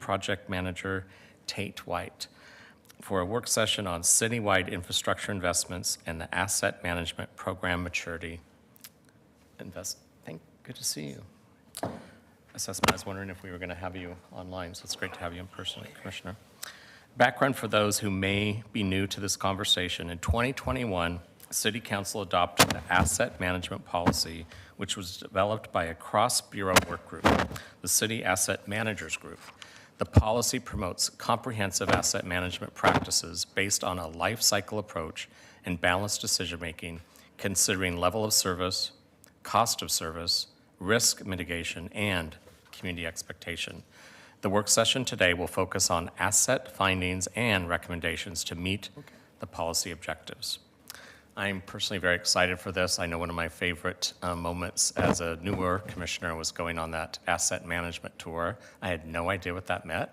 Project Manager Tate White for a work session on citywide infrastructure investments and the asset management program maturity. Good to see you. Assessment, I was wondering if we were going to have you online, so it's great to have you in person, Commissioner. Background for those who may be new to this conversation. In 2021, City Council adopted the asset management policy, which was developed by a cross-bureau work group, the City Asset Managers Group. The policy promotes comprehensive asset management practices based on a life cycle approach and balanced decision-making, considering level of service, cost of service, risk mitigation, and community expectation. The work session today will focus on asset findings and recommendations to meet the policy objectives. I'm personally very excited for this. I know one of my favorite moments as a newer commissioner was going on that asset management tour. I had no idea what that meant,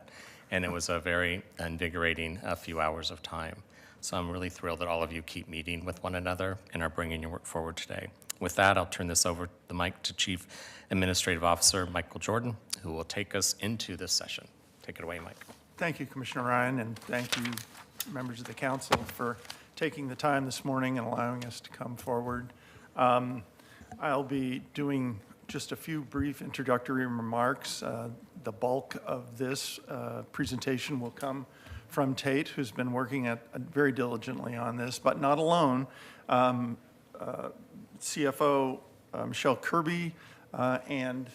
and it was a very invigorating few hours of time. So I'm really thrilled that all of you keep meeting with one another and are bringing your work forward today. With that, I'll turn this over the mic to Chief Administrative Officer Michael Jordan, who will take us into this session. Take it away, Mike. Thank you, Commissioner Ryan, and thank you, members of the council, for taking the time this morning and allowing us to come forward. I'll be doing just a few brief introductory remarks. The bulk of this presentation will come from Tate, who's been working very diligently on this, but not alone. CFO Michelle Kirby and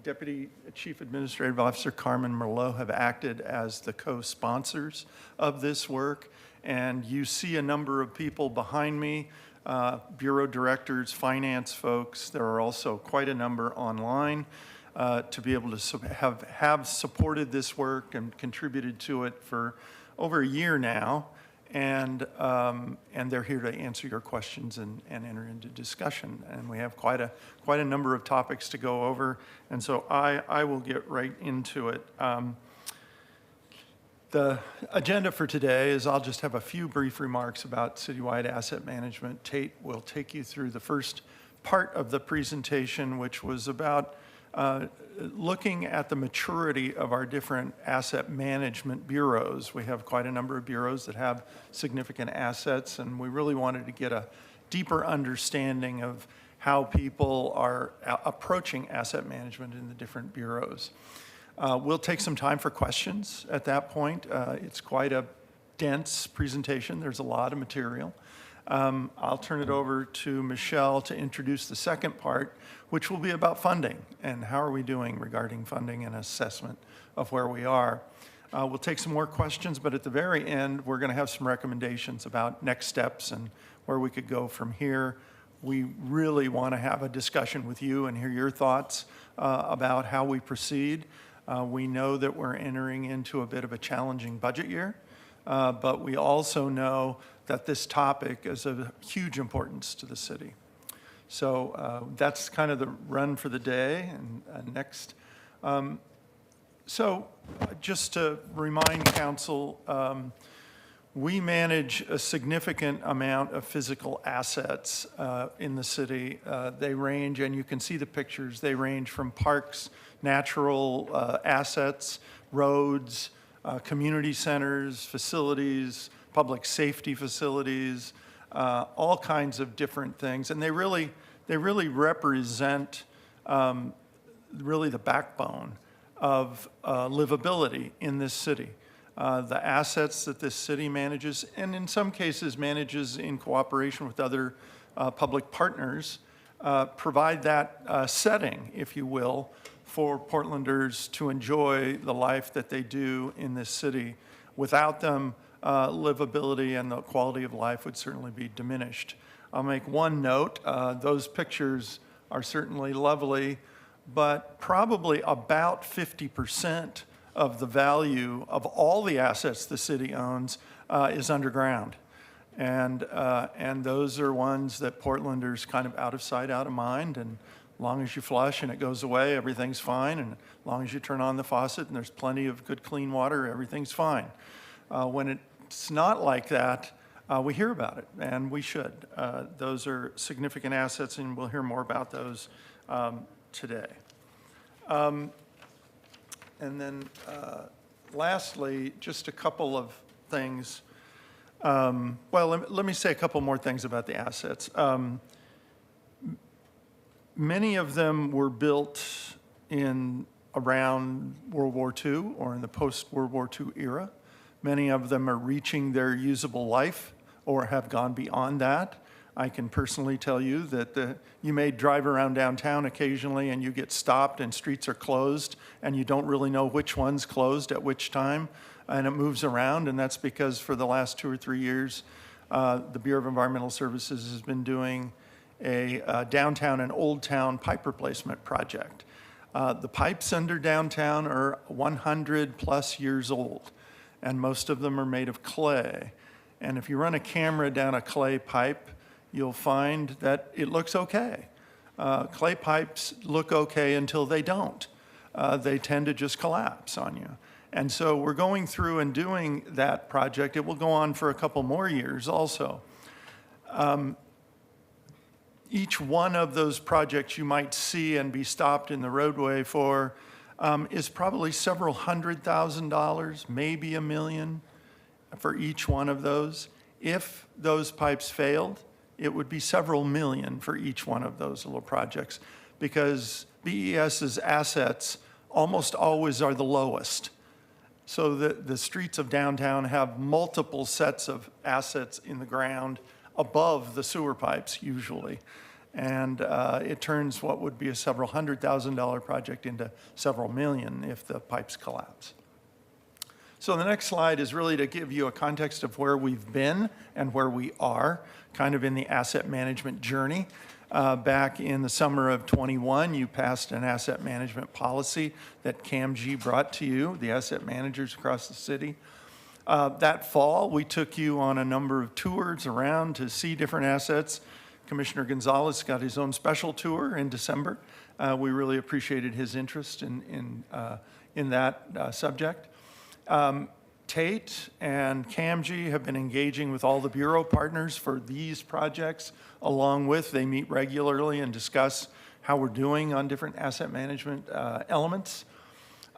Deputy Chief Administrative Officer Carmen Merlot have acted as the co-sponsors of this work. And you see a number of people behind me, bureau directors, finance folks. There are also quite a number online to be able to have supported this work and contributed to it for over a year now. And they're here to answer your questions and enter into discussion. And we have quite a number of topics to go over. And so I will get right into it. The agenda for today is I'll just have a few brief remarks about citywide asset management. Tate will take you through the first part of the presentation, which was about looking at the maturity of our different asset management bureaus. We have quite a number of bureaus that have significant assets, and we really wanted to get a deeper understanding of how people are approaching asset management in the different bureaus. We'll take some time for questions at that point. It's quite a dense presentation. There's a lot of material. I'll turn it over to Michelle to introduce the second part, which will be about funding and how are we doing regarding funding and assessment of where we are. We'll take some more questions, but at the very end, we're going to have some recommendations about next steps and where we could go from here. We really want to have a discussion with you and hear your thoughts about how we proceed. We know that we're entering into a bit of a challenging budget year, but we also know that this topic is of huge importance to the city. So that's kind of the run for the day. And next. So just to remind council, we manage a significant amount of physical assets in the city. They range, and you can see the pictures, they range from parks, natural assets, roads, community centers, facilities, public safety facilities, all kinds of different things. And they really represent really the backbone of livability in this city. The assets that this city manages, and in some cases manages in cooperation with other public partners, provide that setting, if you will, for Portlanders to enjoy the life that they do in this city. Without them, livability and the quality of life would certainly be diminished. I'll make one note. Those pictures are certainly lovely, but probably about 50% of the value of all the assets the city owns is underground. And those are ones that Portlanders kind of out of sight, out of mind, and as long as you flush and it goes away, everything's fine, and as long as you turn on the faucet and there's plenty of good clean water, everything's fine. When it's not like that, we hear about it, and we should. Those are significant assets, and we'll hear more about those today. And then lastly, just a couple of things. Let me say a couple more things about the assets. Many of them were built in around World War II or in the post-World War II era. Many of them are reaching their usable life or have gone beyond that. I can personally tell you that you may drive around downtown occasionally and you get stopped and streets are closed and you don't really know which one's closed at which time, and it moves around, and that's because for the last 2 or 3 years, the Bureau of Environmental Services has been doing a downtown and old town pipe replacement project. The pipes under downtown are 100 plus years old, and most of them are made of clay. And if you run a camera down a clay pipe, you'll find that it looks okay. Clay pipes look okay until they don't. They tend to just collapse on you. And so we're going through and doing that project. It will go on for a couple more years also. Each one of those projects you might see and be stopped in the roadway for is probably several $100,000, maybe $1 million for each one of those. If those pipes failed, it would be several million for each one of those little projects, because BES's assets almost always are the lowest. So the streets of downtown have multiple sets of assets in the ground above the sewer pipes usually. And it turns what would be a several $100,000 project into several million if the pipes collapse. So the next slide is really to give you a context of where we've been and where we are, kind of in the asset management journey. Back in the summer of '21, you passed an asset management policy that CAMG brought to you, the asset managers across the city. That fall, we took you on a number of tours around to see different assets. Commissioner Gonzalez got his own special tour in December. We really appreciated his interest in that subject. Tate and CAMG have been engaging with all the Bureau partners for these projects, along with, they meet regularly and discuss how we're doing on different asset management elements.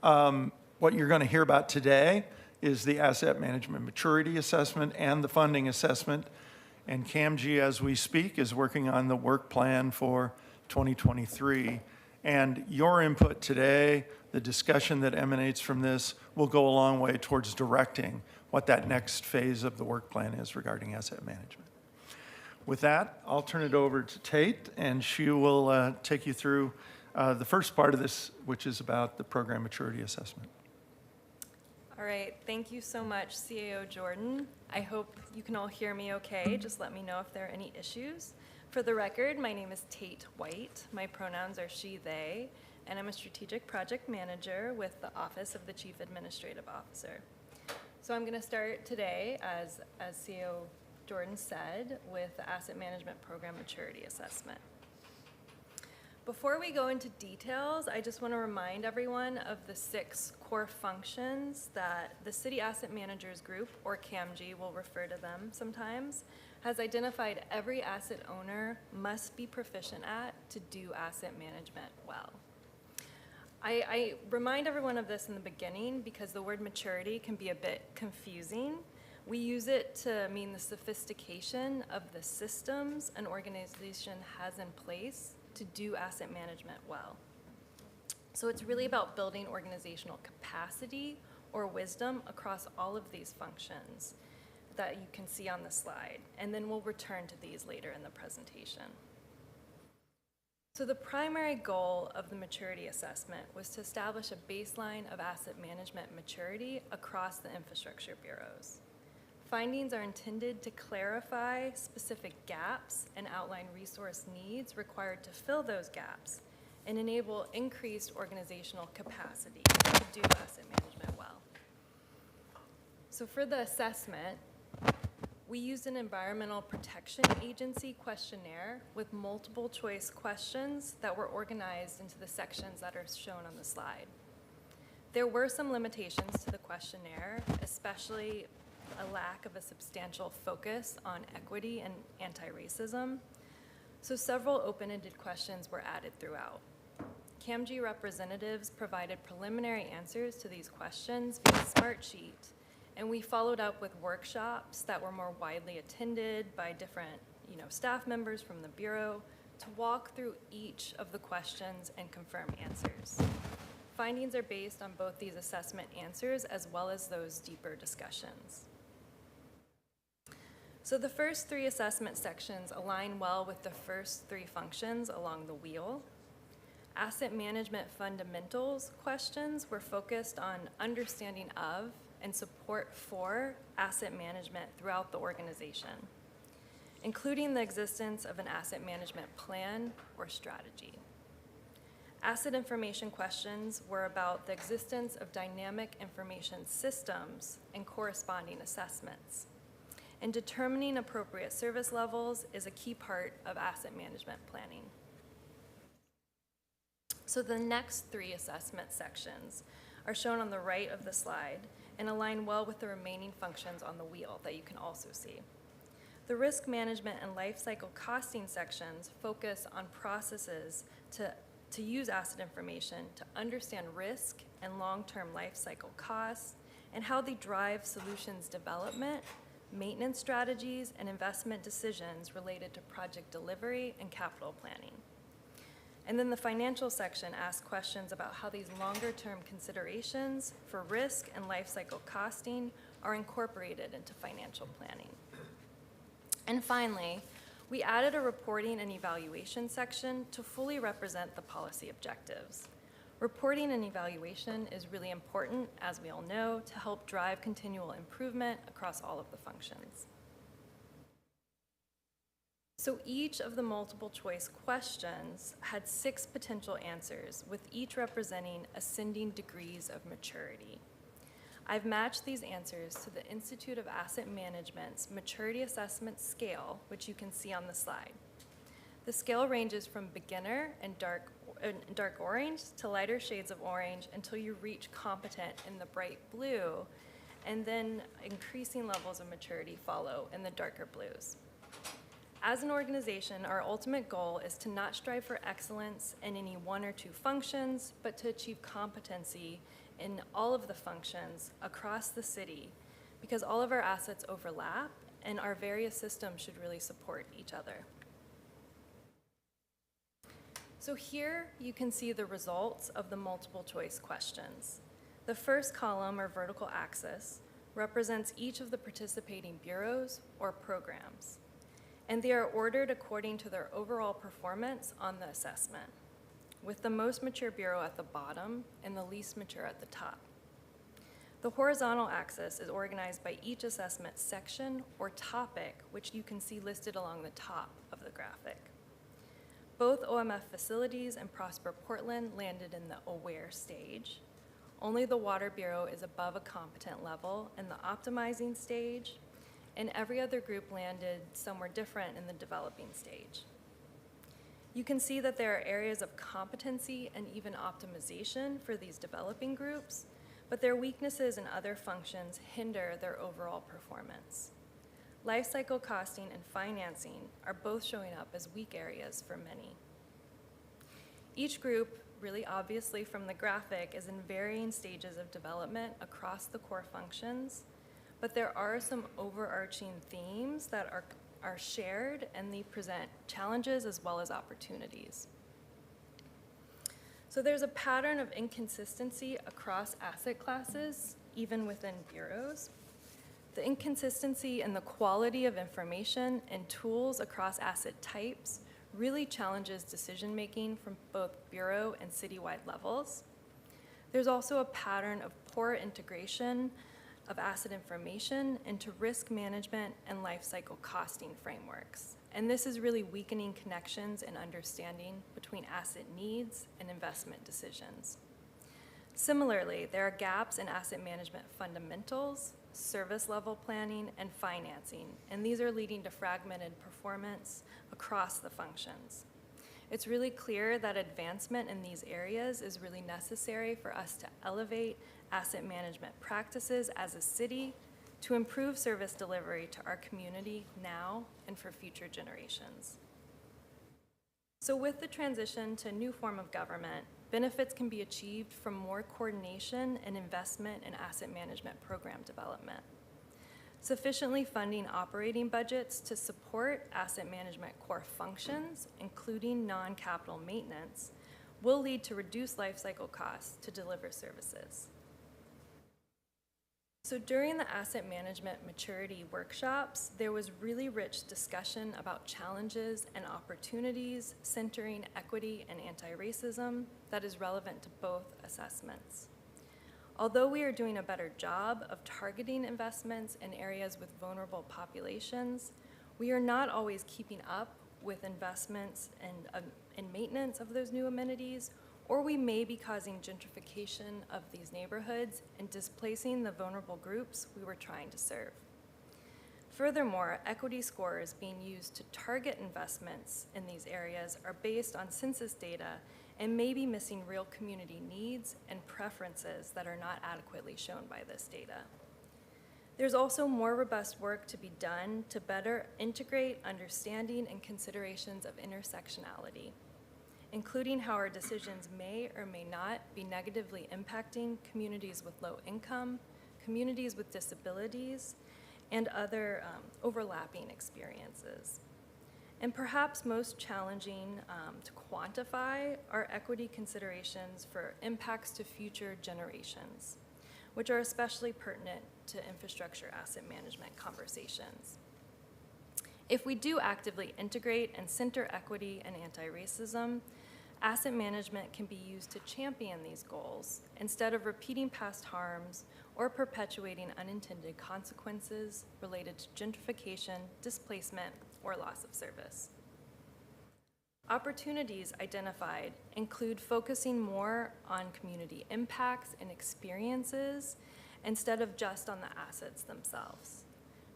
What you're going to hear about today is the asset management maturity assessment and the funding assessment. And CAMG, as we speak, is working on the work plan for 2023. And your input today, the discussion that emanates from this, will go a long way towards directing what that next phase of the work plan is regarding asset management. With that, I'll turn it over to Tate, and she will take you through the first part of this, which is about the program maturity assessment. All right, thank you so much, CAO Jordan. I hope you can all hear me okay. Just let me know if there are any issues. For the record, my name is Tate White. My pronouns are she, they, and I'm a strategic project manager with the Office of the Chief Administrative Officer. So I'm going to start today, as CAO Jordan said, with the Asset Management Program Maturity Assessment. Before we go into details, I just want to remind everyone of the 6 core functions that the City Asset Managers Group, or CAMG, will refer to them sometimes, has identified every asset owner must be proficient at to do asset management well. I remind everyone of this in the beginning because the word maturity can be a bit confusing. We use it to mean the sophistication of the systems an organization has in place to do asset management well. So it's really about building organizational capacity or wisdom across all of these functions that you can see on the slide, and then we'll return to these later in the presentation. So the primary goal of the maturity assessment was to establish a baseline of asset management maturity across the infrastructure bureaus. Findings are intended to clarify specific gaps and outline resource needs required to fill those gaps and enable increased organizational capacity to do asset management well. So for the assessment, we used an Environmental Protection Agency questionnaire with multiple choice questions that were organized into the sections that are shown on the slide. There were some limitations to the questionnaire, especially a lack of a substantial focus on equity and anti-racism. So several open-ended questions were added throughout. CAMG representatives provided preliminary answers to these questions via Smartsheet, and we followed up with workshops that were more widely attended by different, staff members from the Bureau to walk through each of the questions and confirm answers. Findings are based on both these assessment answers as well as those deeper discussions. So the first 3 assessment sections align well with the first 3 functions along the wheel. Asset management fundamentals questions were focused on understanding of and support for asset management throughout the organization, including the existence of an asset management plan or strategy. Asset information questions were about the existence of dynamic information systems and corresponding assessments. And determining appropriate service levels is a key part of asset management planning. So the next 3 assessment sections are shown on the right of the slide and align well with the remaining functions on the wheel that you can also see. The risk management and life cycle costing sections focus on processes to use asset information to understand risk and long-term life cycle costs and how they drive solutions development, maintenance strategies, and investment decisions related to project delivery and capital planning. And then the financial section asks questions about how these longer-term considerations for risk and life cycle costing are incorporated into financial planning. And finally, we added a reporting and evaluation section to fully represent the policy objectives. Reporting and evaluation is really important, as we all know, to help drive continual improvement across all of the functions. So each of the multiple choice questions had 6 potential answers, with each representing ascending degrees of maturity. I've matched these answers to the Institute of Asset Management's Maturity Assessment Scale, which you can see on the slide. The scale ranges from beginner and dark orange to lighter shades of orange until you reach competent in the bright blue, and then increasing levels of maturity follow in the darker blues. As an organization, our ultimate goal is to not strive for excellence in any 1 or 2 functions, but to achieve competency in all of the functions across the city, because all of our assets overlap and our various systems should really support each other. So here you can see the results of the multiple choice questions. The first column, or vertical axis, represents each of the participating bureaus or programs, and they are ordered according to their overall performance on the assessment, with the most mature bureau at the bottom and the least mature at the top. The horizontal axis is organized by each assessment section or topic, which you can see listed along the top of the graphic. Both OMF facilities and Prosper Portland landed in the aware stage. Only the Water Bureau is above a competent level in the optimizing stage, and every other group landed somewhere different in the developing stage. You can see that there are areas of competency and even optimization for these developing groups, but their weaknesses in other functions hinder their overall performance. Life cycle costing and financing are both showing up as weak areas for many. Each group, really obviously from the graphic, is in varying stages of development across the core functions, but there are some overarching themes that are shared, and they present challenges as well as opportunities. So there's a pattern of inconsistency across asset classes, even within bureaus. The inconsistency in the quality of information and tools across asset types really challenges decision-making from both bureau and citywide levels. There's also a pattern of poor integration of asset information into risk management and life cycle costing frameworks. And this is really weakening connections and understanding between asset needs and investment decisions. Similarly, there are gaps in asset management fundamentals, service level planning, and financing, and these are leading to fragmented performance across the functions. It's really clear that advancement in these areas is really necessary for us to elevate asset management practices as a city to improve service delivery to our community now and for future generations. So with the transition to a new form of government, benefits can be achieved from more coordination and investment in asset management program development. Sufficiently funding operating budgets to support asset management core functions, including non-capital maintenance, will lead to reduced lifecycle costs to deliver services. So during the asset management maturity workshops, there was really rich discussion about challenges and opportunities centering equity and anti-racism that is relevant to both assessments. Although we are doing a better job of targeting investments in areas with vulnerable populations, we are not always keeping up with investments in maintenance of those new amenities, or we may be causing gentrification of these neighborhoods and displacing the vulnerable groups we were trying to serve. Furthermore, equity scores being used to target investments in these areas are based on census data and may be missing real community needs and preferences that are not adequately shown by this data. There's also more robust work to be done to better integrate understanding and considerations of intersectionality, including how our decisions may or may not be negatively impacting communities with low income, communities with disabilities, and other overlapping experiences. And perhaps most challenging to quantify are equity considerations for impacts to future generations, which are especially pertinent to infrastructure asset management conversations. If we do actively integrate and center equity and anti-racism, asset management can be used to champion these goals instead of repeating past harms or perpetuating unintended consequences related to gentrification, displacement, or loss of service. Opportunities identified include focusing more on community impacts and experiences instead of just on the assets themselves.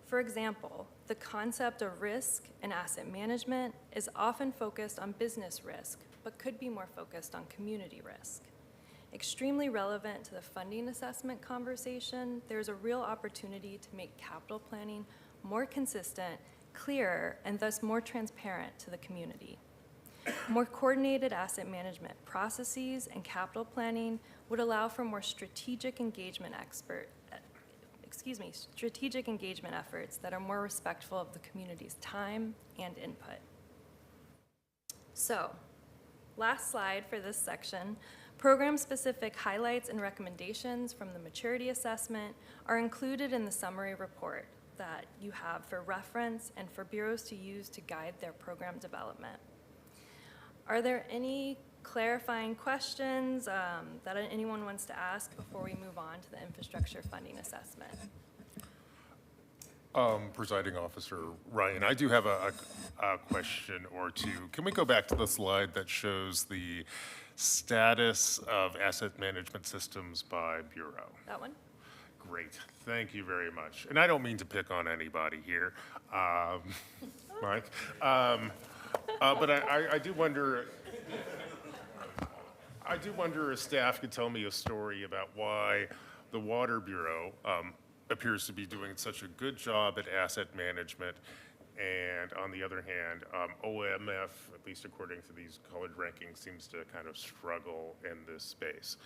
For example, the concept of risk in asset management is often focused on business risk, but could be more focused on community risk. Extremely relevant to the funding assessment conversation, there's a real opportunity to make capital planning more consistent, clearer, and thus more transparent to the community. More coordinated asset management processes and capital planning would allow for more strategic engagement efforts that are more respectful of the community's time and input. So, last slide for this section. Program-specific highlights and recommendations from the maturity assessment are included in the summary report that you have for reference and for bureaus to use to guide their program development. Are there any clarifying questions that anyone wants to ask before we move on to the infrastructure funding assessment? Presiding Officer Ryan, I do have a question or two. Can we go back to the slide that shows the status of asset management systems by bureau? That one? Great, thank you very much. And I don't mean to pick on anybody here, Mike. But I do wonder if staff could tell me a story about why the Water Bureau appears to be doing such a good job at asset management, and on the other hand, OMF, at least according to these colored rankings, seems to kind of struggle in this space.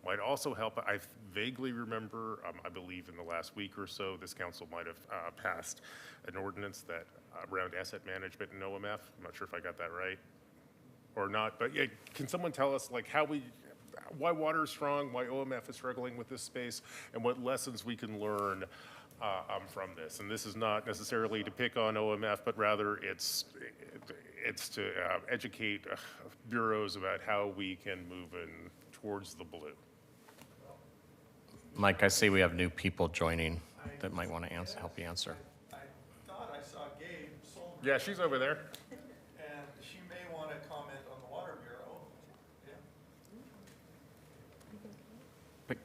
Might also help, I vaguely remember, I believe in the last week or so, this council might have passed an ordinance that around asset management in OMF. I'm not sure if I got that right or not, but yeah, can someone tell us like why water is strong, why OMF is struggling with this space, and what lessons we can learn from this? And this is not necessarily to pick on OMF, but rather it's to educate bureaus about how we can move in towards the blue. Mike, I see we have new people joining that might want to help you answer. I thought I saw Gabe Solberg. Yeah, she's over there. And she may want to comment on the Water Bureau. Yeah. But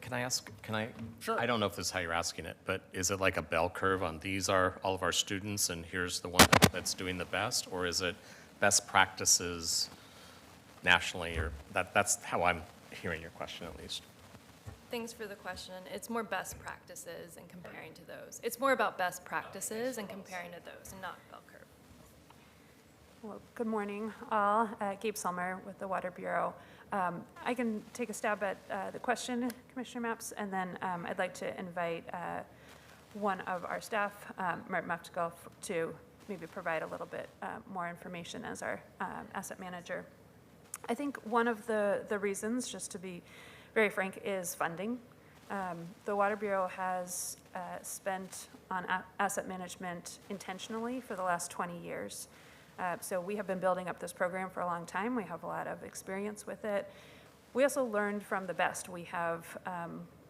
Sure. I don't know if this is how you're asking it, but is it like a bell curve on these are all of our students and here's the one that's doing the best? Or is it best practices nationally? Or that's how I'm hearing your question at least. Thanks for the question. It's more best practices and comparing to those. It's more about best practices and comparing to those and not bell curve. Well, good morning, all. Gabe Selmer with the Water Bureau. I can take a stab at the question, Commissioner Maps, and then I'd like to invite one of our staff, Mert Meftigal, to maybe provide a little bit more information as our asset manager. I think one of the reasons, just to be very frank, is funding. The Water Bureau has spent on asset management intentionally for the last 20 years. So we have been building up this program for a long time. We have a lot of experience with it. We also learned from the best. We have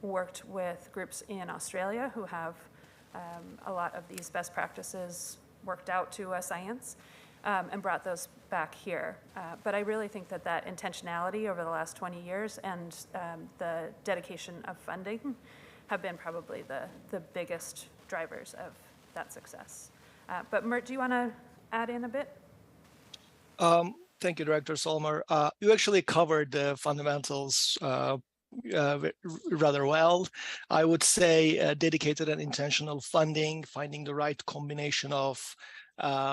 worked with groups in Australia who have a lot of these best practices worked out to a science and brought those back here. But I really think that that intentionality over the last 20 years and the dedication of funding have been probably the biggest drivers of that success. But Mert, do you want to add in a bit? Thank you, Director Solmer. You actually covered the fundamentals rather well. I would say dedicated and intentional funding, finding the right combination of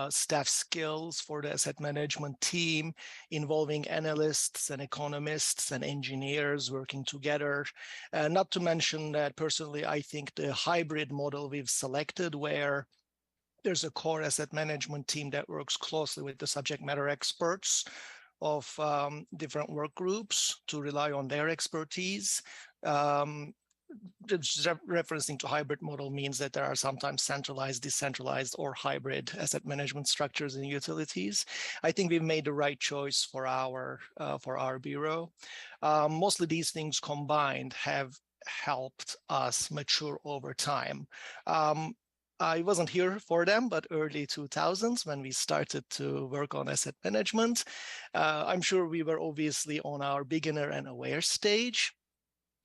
staff skills for the asset management team, involving analysts and economists and engineers working together. Not to mention that personally, I think the hybrid model we've selected, where there's a core asset management team that works closely with the subject matter experts of different work groups to rely on their expertise. Referencing to hybrid model means that there are sometimes centralized, decentralized, or hybrid asset management structures in utilities. I think we've made the right choice for our bureau. Mostly these things combined have helped us mature over time. I wasn't here for them, but early 2000s when we started to work on asset management. I'm sure we were obviously on our beginner and aware stage,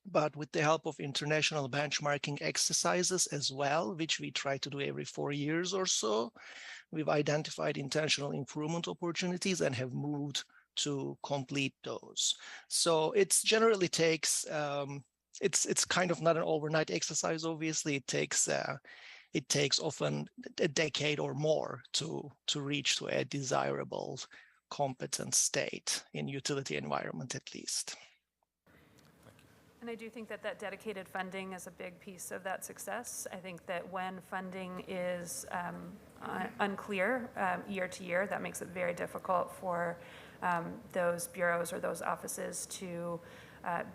but with the help of international benchmarking exercises as well, which we try to do every 4 years or so, we've identified intentional improvement opportunities and have moved to complete those. So it generally takes, it's kind of not an overnight exercise, obviously. It takes often a decade or more to reach to a desirable competent state in utility environment, at least. And I do think that that dedicated funding is a big piece of that success. I think that when funding is unclear year to year, that makes it very difficult for those bureaus or those offices to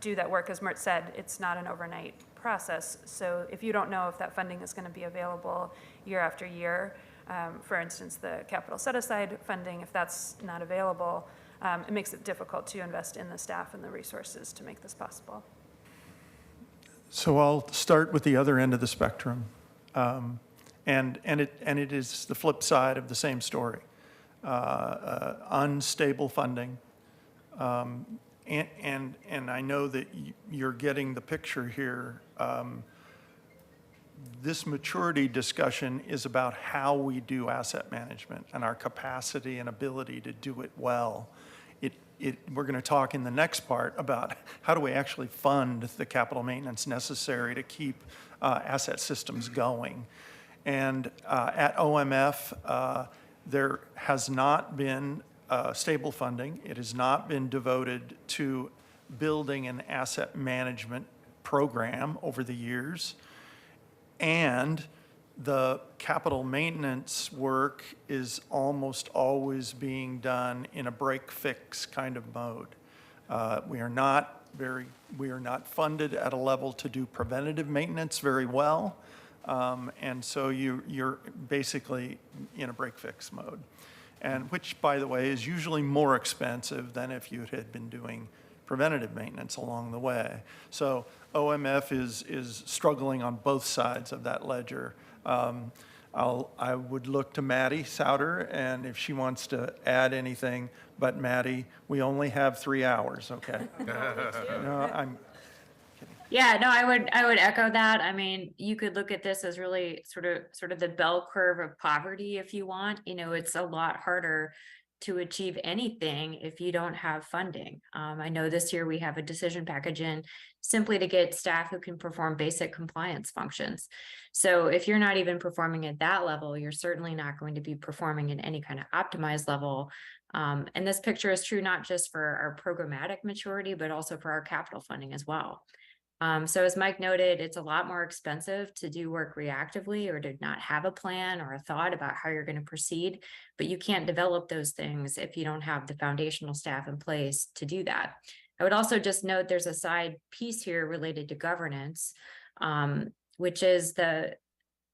do that work. As Mert said, it's not an overnight process. So if you don't know if that funding is going to be available year after year, for instance, the capital set-aside funding, if that's not available, it makes it difficult to invest in the staff and the resources to make this possible. So I'll start with the other end of the spectrum. And it is the flip side of the same story. Unstable funding. And I know that you're getting the picture here. This maturity discussion is about how we do asset management and our capacity and ability to do it well. We're going to talk in the next part about how do we actually fund the capital maintenance necessary to keep asset systems going. And at OMF, there has not been stable funding. It has not been devoted to building an asset management program over the years. And the capital maintenance work is almost always being done in a break-fix kind of mode. We are not funded at a level to do preventative maintenance very well. And so you're basically in a break-fix mode. And which, by the way, is usually more expensive than if you had been doing preventative maintenance along the way. So OMF is struggling on both sides of that ledger. I would look to Maddie Souter, and if she wants to add anything, but Maddie, we only have 3 hours, okay? No, I'm kidding. Yeah, no, I would echo that. I mean, you could look at this as really sort of the bell curve of poverty if you want. You know, it's a lot harder to achieve anything if you don't have funding. I know this year we have a decision package in simply to get staff who can perform basic compliance functions. So if you're not even performing at that level, you're certainly not going to be performing at any kind of optimized level. And this picture is true not just for our programmatic maturity, but also for our capital funding as well. So as Mike noted, it's a lot more expensive to do work reactively or to not have a plan or a thought about how you're going to proceed, but you can't develop those things if you don't have the foundational staff in place to do that. I would also just note there's a side piece here related to governance, which is the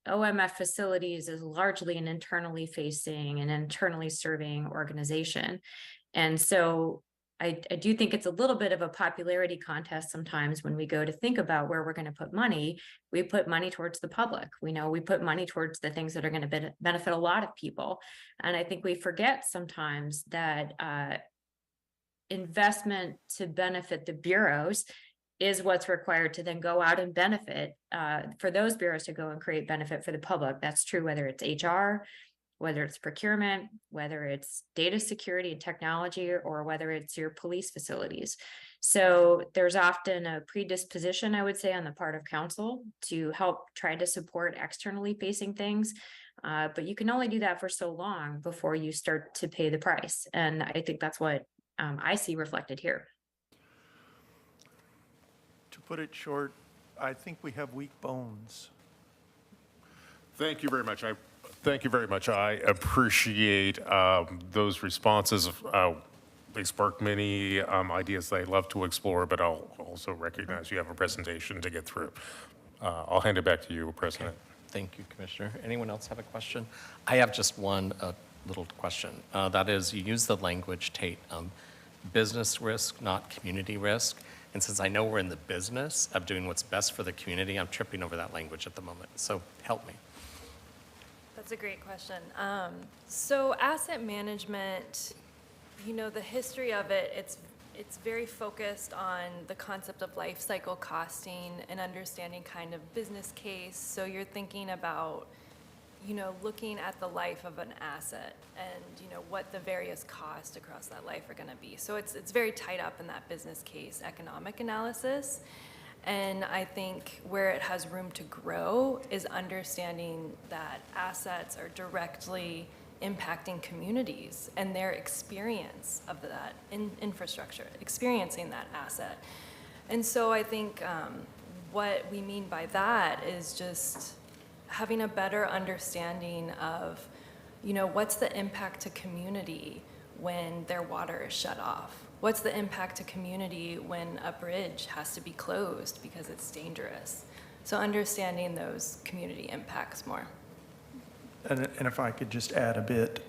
OMF facilities is largely an internally facing and internally serving organization. And so I do think it's a little bit of a popularity contest sometimes when we go to think about where we're going to put money. We put money towards the public. We know we put money towards the things that are going to benefit a lot of people. And I think we forget sometimes that investment to benefit the bureaus is what's required to then go out and benefit for those bureaus to go and create benefit for the public. That's true whether it's HR, whether it's procurement, whether it's data security and technology, or whether it's your police facilities. So there's often a predisposition, I would say, on the part of council to help try to support externally facing things. But you can only do that for so long before you start to pay the price. And I think that's what I see reflected here. To put it short, I think we have weak bones. Thank you very much. Thank you very much. I appreciate those responses. They spark many ideas that I love to explore, but I'll also recognize you have a presentation to get through. I'll hand it back to you, President. Okay. Thank you, Commissioner. Anyone else have a question? I have just one little question. That is, you use the language, Tate, business risk, not community risk. And since I know we're in the business of doing what's best for the community, I'm tripping over that language at the moment. So help me. That's a great question. So asset management, the history of it, it's very focused on the concept of life cycle costing and understanding kind of business case. So you're thinking about, looking at the life of an asset and, what the various costs across that life are going to be. So it's very tied up in that business case economic analysis. And I think where it has room to grow is understanding that assets are directly impacting communities and their experience of that infrastructure, experiencing that asset. And so I think what we mean by that is just having a better understanding of, what's the impact to community when their water is shut off? What's the impact to community when a bridge has to be closed because it's dangerous? So understanding those community impacts more. And if I could just add a bit,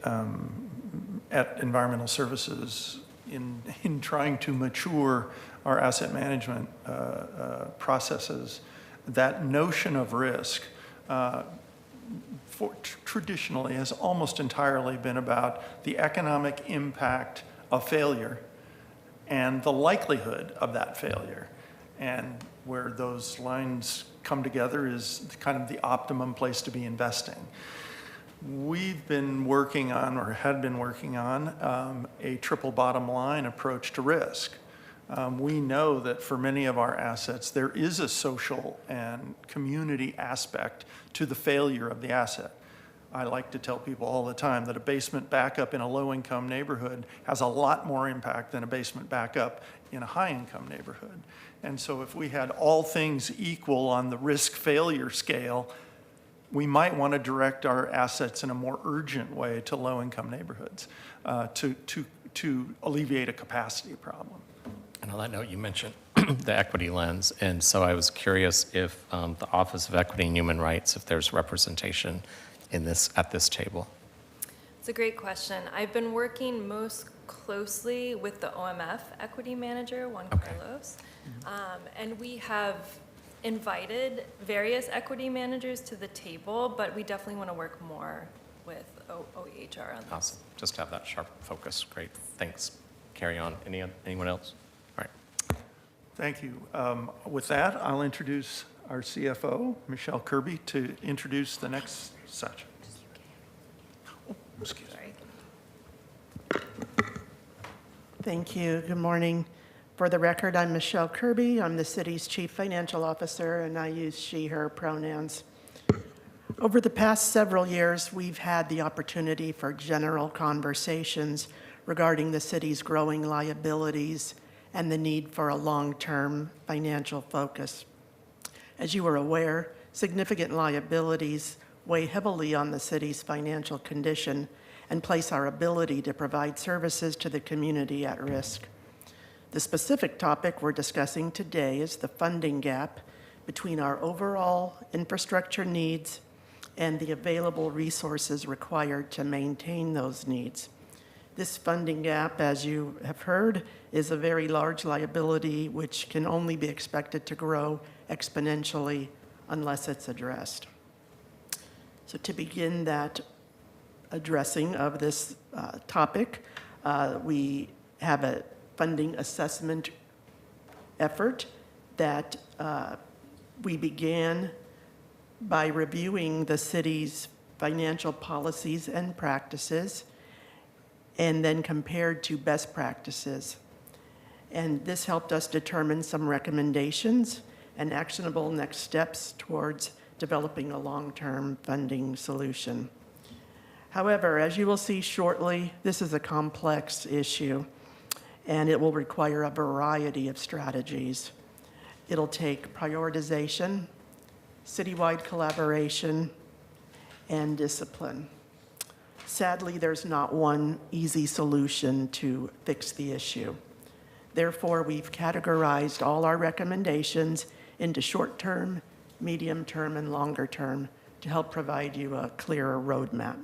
at Environmental Services, in trying to mature our asset management processes, that notion of risk traditionally has almost entirely been about the economic impact of failure and the likelihood of that failure. And where those lines come together is kind of the optimum place to be investing. We've been working on, or had been working on, a triple bottom line approach to risk. We know that for many of our assets, there is a social and community aspect to the failure of the asset. I like to tell people all the time that a basement backup in a low-income neighborhood has a lot more impact than a basement backup in a high-income neighborhood. And so if we had all things equal on the risk-failure scale, we might want to direct our assets in a more urgent way to low-income neighborhoods to alleviate a capacity problem. And on that note, you mentioned the equity lens, and so I was curious if the Office of Equity and Human Rights, if there's representation at this table. It's a great question. I've been working most closely with the OMF equity manager, Juan Carlos, and we have invited various equity managers to the table, but we definitely want to work more with OEHR on this. Awesome. Just have that sharp focus. Great. Thanks. Carry on. Anyone else? All right. Thank you. With that, I'll introduce our CFO, Michelle Kirby, to introduce the next section. Oh, excuse me. Sorry. Thank you. Good morning. For the record, I'm Michelle Kirby. I'm the city's chief financial officer, and I use she, her pronouns. Over the past several years, we've had the opportunity for general conversations regarding the city's growing liabilities and the need for a long-term financial focus. As you are aware, significant liabilities weigh heavily on the city's financial condition and place our ability to provide services to the community at risk. The specific topic we're discussing today is the funding gap between our overall infrastructure needs and the available resources required to maintain those needs. This funding gap, as you have heard, is a very large liability which can only be expected to grow exponentially unless it's addressed. So to begin that addressing of this topic, we have a funding assessment effort that we began by reviewing the city's financial policies and practices and then compared to best practices. And this helped us determine some recommendations and actionable next steps towards developing a long-term funding solution. However, as you will see shortly, this is a complex issue, and it will require a variety of strategies. It'll take prioritization, citywide collaboration, and discipline. Sadly, there's not one easy solution to fix the issue. Therefore, we've categorized all our recommendations into short-term, medium-term, and longer-term to help provide you a clearer roadmap.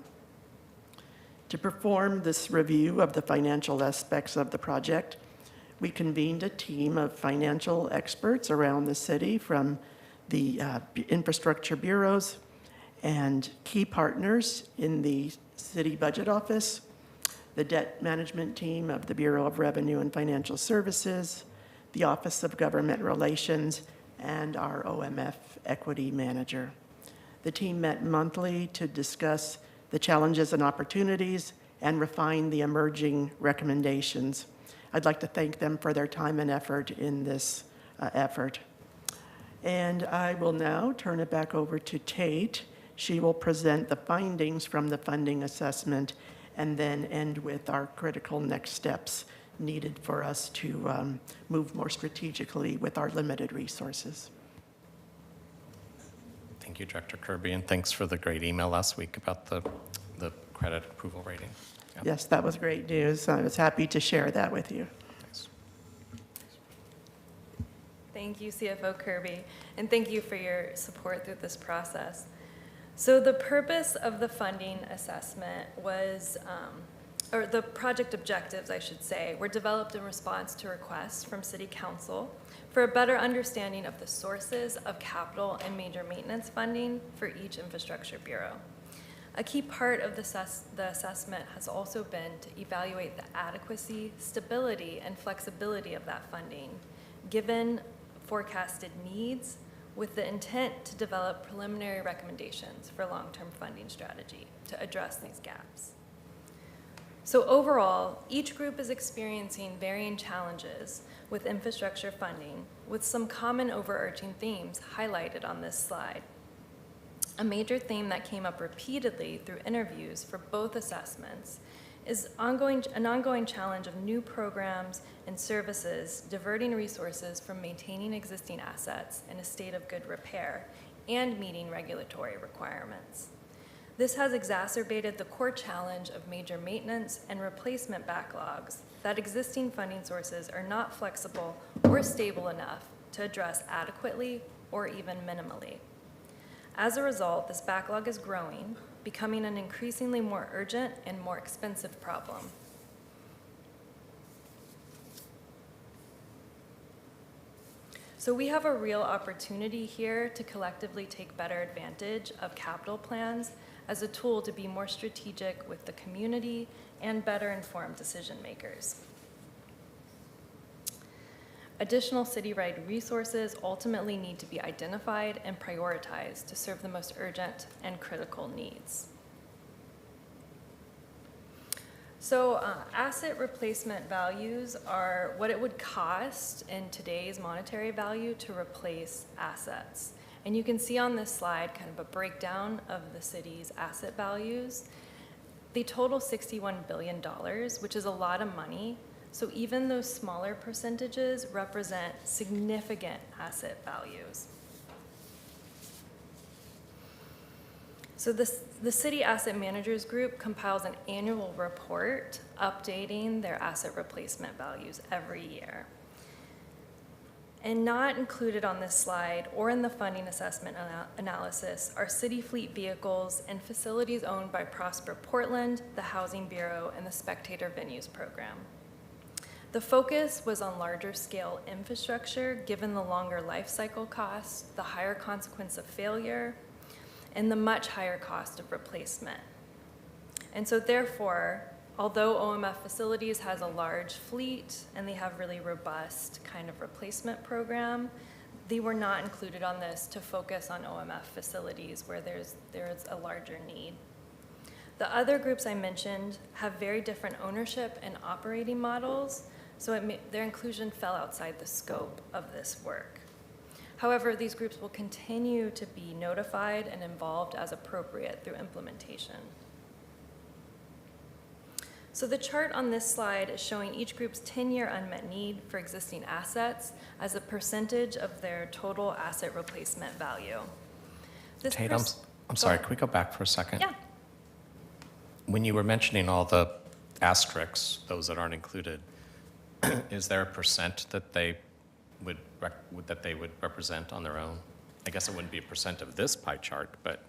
To perform this review of the financial aspects of the project, we convened a team of financial experts around the city from the infrastructure bureaus and key partners in the city budget office, the debt management team of the Bureau of Revenue and Financial Services, the Office of Government Relations, and our OMF equity manager. The team met monthly to discuss the challenges and opportunities and refine the emerging recommendations. I'd like to thank them for their time and effort in this effort. And I will now turn it back over to Tate. She will present the findings from the funding assessment and then end with our critical next steps needed for us to move more strategically with our limited resources. Thank you, Director Kirby, and thanks for the great email last week about the credit approval rating. Yeah. Yes, that was great news. I was happy to share that with you. Thanks. Thank you, CFO Kirby, and thank you for your support through this process. So the purpose of the funding assessment was, or the project objectives, I should say, were developed in response to requests from City Council for a better understanding of the sources of capital and major maintenance funding for each infrastructure bureau. A key part of the assessment has also been to evaluate the adequacy, stability, and flexibility of that funding, given forecasted needs, with the intent to develop preliminary recommendations for long-term funding strategy to address these gaps. So overall, each group is experiencing varying challenges with infrastructure funding, with some common overarching themes highlighted on this slide. A major theme that came up repeatedly through interviews for both assessments is an ongoing challenge of new programs and services diverting resources from maintaining existing assets in a state of good repair and meeting regulatory requirements. This has exacerbated the core challenge of major maintenance and replacement backlogs that existing funding sources are not flexible or stable enough to address adequately or even minimally. As a result, this backlog is growing, becoming an increasingly more urgent and more expensive problem. So we have a real opportunity here to collectively take better advantage of capital plans as a tool to be more strategic with the community and better inform decision makers. Additional citywide resources ultimately need to be identified and prioritized to serve the most urgent and critical needs. So asset replacement values are what it would cost in today's monetary value to replace assets. And you can see on this slide kind of a breakdown of the city's asset values. They total $61 billion, which is a lot of money. So even those smaller percentages represent significant asset values. So the City Asset Managers Group compiles an annual report updating their asset replacement values every year. And not included on this slide or in the funding assessment analysis are city fleet vehicles and facilities owned by Prosper Portland, the Housing Bureau, and the Spectator Venues Program. The focus was on larger scale infrastructure, given the longer life cycle costs, the higher consequence of failure, and the much higher cost of replacement. And so therefore, although OMF Facilities has a large fleet and they have really robust kind of replacement program, they were not included on this to focus on OMF Facilities where there's a larger need. The other groups I mentioned have very different ownership and operating models, so their inclusion fell outside the scope of this work. However, these groups will continue to be notified and involved as appropriate through implementation. So the chart on this slide is showing each group's 10-year unmet need for existing assets as a percentage of their total asset replacement value. Tate, I'm sorry, can we go back for a second? Yeah. When you were mentioning all the asterisks, those that aren't included, is there a percent that they would represent on their own? I guess it wouldn't be a percent of this pie chart, but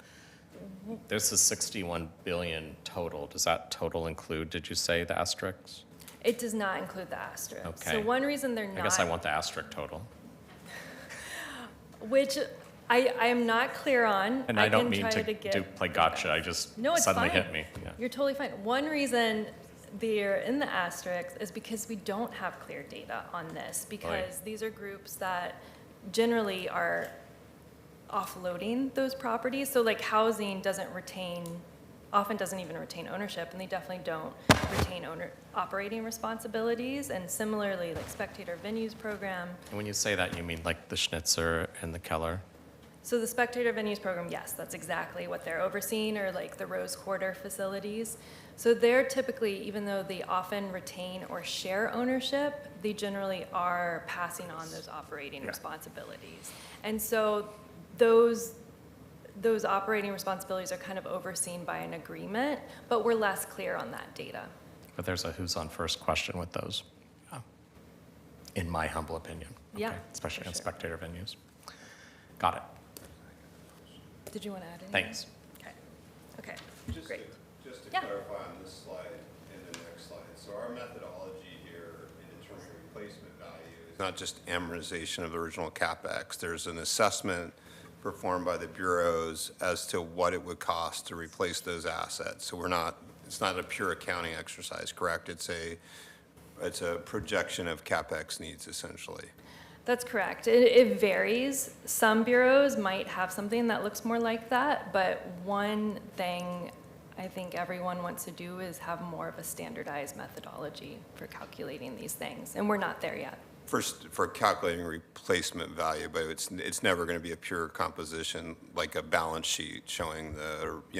this is 61 billion total. Does that total include, did you say, the asterisks? It does not include the asterisk. Okay. So one reason they're not. I guess I want the asterisk total. Which I am not clear on. And I don't can mean try to play gotcha, I just No, it's suddenly fine. hit me. Yeah. You're totally fine. One reason they're in the asterisk is because we don't have clear data on this, because these are groups that generally are offloading those properties. So like housing often doesn't even retain ownership, and they definitely don't retain operating responsibilities. And similarly, like Spectator Venues Program. And when you say that, you mean like the Schnitzer and the Keller? So the Spectator Venues Program, yes, that's exactly what they're overseeing, or like the Rose Quarter facilities. So they're typically, even though they often retain or share ownership, they generally are passing on those operating responsibilities. And so those operating responsibilities are kind of overseen by an agreement, but we're less clear on that data. But there's a who's on first question with those, in my humble opinion. Yeah, Okay, especially for on sure. Spectator Venues. Got it. Did you want to add anything? Thanks. Okay, Just great. Just to Yeah. clarify on this slide and the next slide, so our methodology here in determining replacement value is not just amortization of the original CapEx. There's an assessment performed by the bureaus as to what it would cost to replace those assets. So it's not a pure accounting exercise, correct? It's a projection of CapEx needs, essentially. That's correct. It varies. Some bureaus might have something that looks more like that, but one thing I think everyone wants to do is have more of a standardized methodology for calculating these things, and we're not there yet. First, for calculating replacement value, but it's never going to be a pure composition like a balance sheet showing the